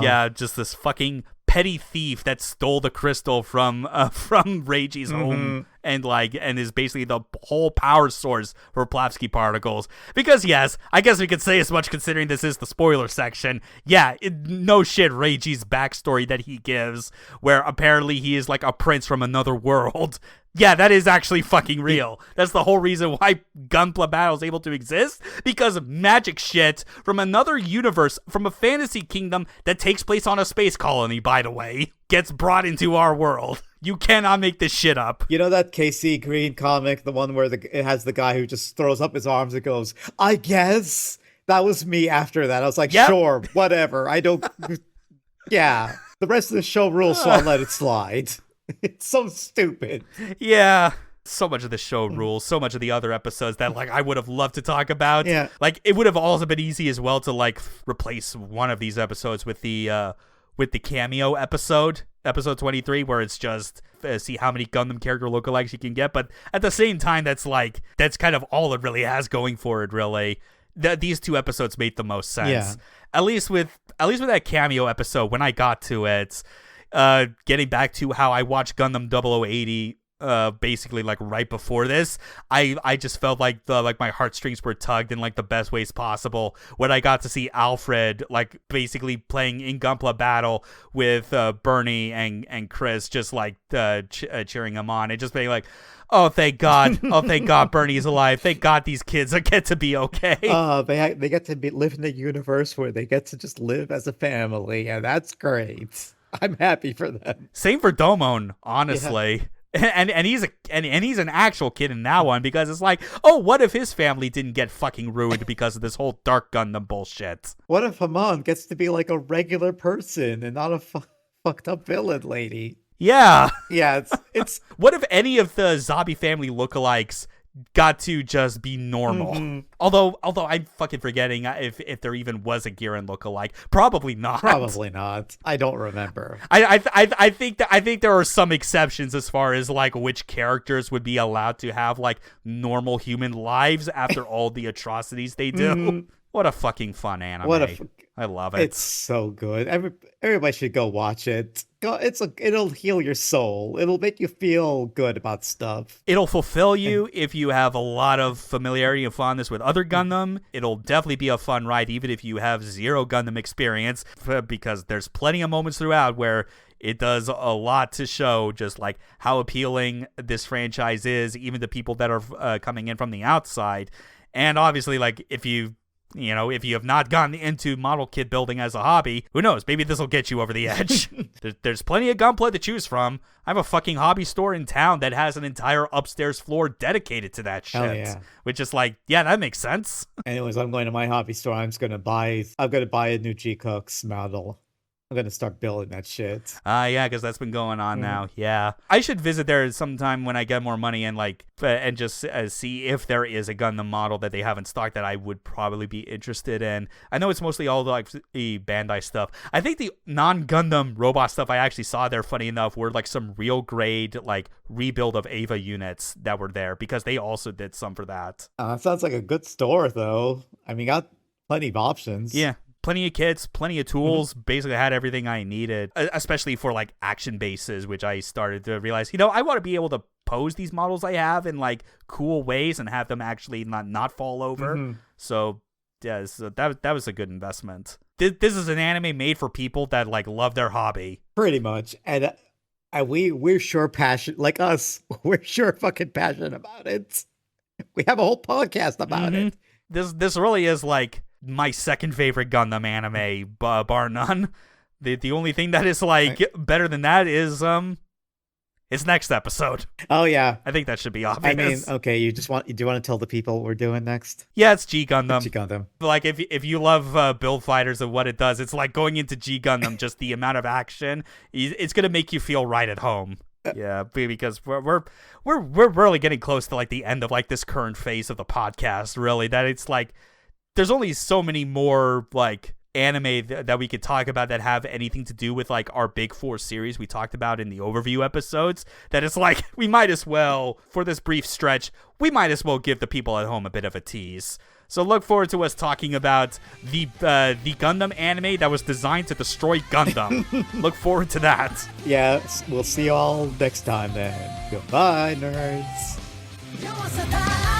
Yeah, just this fucking petty thief that stole the crystal from Reiji's home and is basically the whole power source for Plavsky particles. Because yes, I guess we could say as much considering this is the spoiler section. Yeah, no shit, Reiji's backstory that he gives, where apparently he is like a prince from another world. Yeah, that is actually fucking real. That's the whole reason why Gunpla Battle is able to exist, because magic shit from another universe, from a fantasy kingdom that takes place on a space colony, by the way, gets brought into our world. You cannot make this shit up. You know that KC Green comic, the one where it has the guy who just throws up his arms and goes, I guess? That was me after that. I was like, Sure, whatever. I don't... Yeah. The rest of the show rules, so I'll let it slide. It's so stupid. Yeah. So much of the show rules, so much of the other episodes that like I would have loved to talk about. Yeah. Like it would have also been easy as well to like replace one of these episodes with the cameo episode 23, where it's just see how many Gundam character lookalikes you can get. But at the same time, that's kind of all it really has going for it, really. These two episodes made the most sense. Yeah. At least with that cameo episode, when I got to it, getting back to how I watched Gundam 0080 basically like right before this, I just felt like my heartstrings were tugged in like the best ways possible when I got to see Alfred like basically playing in Gunpla Battle with Bernie and Chris, just like cheering him on and just being like, oh thank God, Bernie's alive, thank God these kids get to be okay. They get to live in a universe where they get to just live as a family, and that's great. I'm happy for them. Same for Domon, honestly. Yeah. And he's an actual kid in that one, because it's like, oh, what if his family didn't get fucking ruined because of this whole Dark Gundam bullshit? What if Haman gets to be like a regular person and not a fucked up villain lady? Yeah. Yeah, it's What if any of the Zabi family lookalikes got to just be normal? Mm-hmm. Although I'm fucking forgetting if there even was a Giran lookalike. Probably not. I don't remember. I think there are some exceptions as far as like which characters would be allowed to have like normal human lives after all the atrocities they do. Mm-hmm. What a fucking fun anime. I love it. It's so good. Everybody should go watch it. It'll heal your soul. It'll make you feel good about stuff. It'll fulfill you if you have a lot of familiarity and fondness with other Gundam. It'll definitely be a fun ride, even if you have zero Gundam experience, because there's plenty of moments throughout where it does a lot to show just like how appealing this franchise is, even to people that are coming in from the outside. And obviously, like if you have not gotten into model kit building as a hobby, who knows? Maybe this will get you over the edge. There's plenty of Gunpla to choose from. I have a fucking hobby store in town that has an entire upstairs floor dedicated to that shit. Hell yeah. Which is like, yeah, that makes sense. Anyways, I'm going to my hobby store. I'm gonna buy a new G-Cooks model. I'm gonna start building that shit. Yeah, because that's been going on now. Yeah, I should visit there sometime when I get more money and like and just see if there is a Gundam model that they haven't stocked that I would probably be interested in. I know it's mostly all like the Bandai stuff. I think the non-Gundam robot stuff I actually saw there, funny enough, were like some real grade like rebuild of Ava units that were there, because they also did some for that. Sounds like a good store though. I mean, got plenty of options. Yeah. Plenty of kits, plenty of tools, basically had everything I needed, especially for like action bases, which I started to realize, I want to be able to pose these models I have in like cool ways and have them actually not fall over. Mm-hmm. So yeah, that was a good investment. This is an anime made for people that like love their hobby. Pretty much. And we're sure passionate, like us, we're sure fucking passionate about it. We have a whole podcast about it. This really is like my second favorite Gundam anime, bar none. The only thing that is like better than that is its next episode. Oh yeah, I think that should be obvious. I mean, okay, do you want to tell the people what we're doing next? Yeah, it's G Gundam. G Gundam. Like if you love Build Fighters and what it does, it's like going into G Gundam. Just the amount of action, it's gonna make you feel right at home. Yeah, because we're really getting close to like the end of like this current phase of the podcast. Really, that it's like there's only so many more like anime that we could talk about that have anything to do with like our big four series we talked about in the overview episodes, that it's like we might as well, for this brief stretch, we might as well give the people at home a bit of a tease. So look forward to us talking about the Gundam anime that was designed to destroy Gundam. Look forward to that. Yeah, we'll see you all next time then. Goodbye, nerds. 弱さだ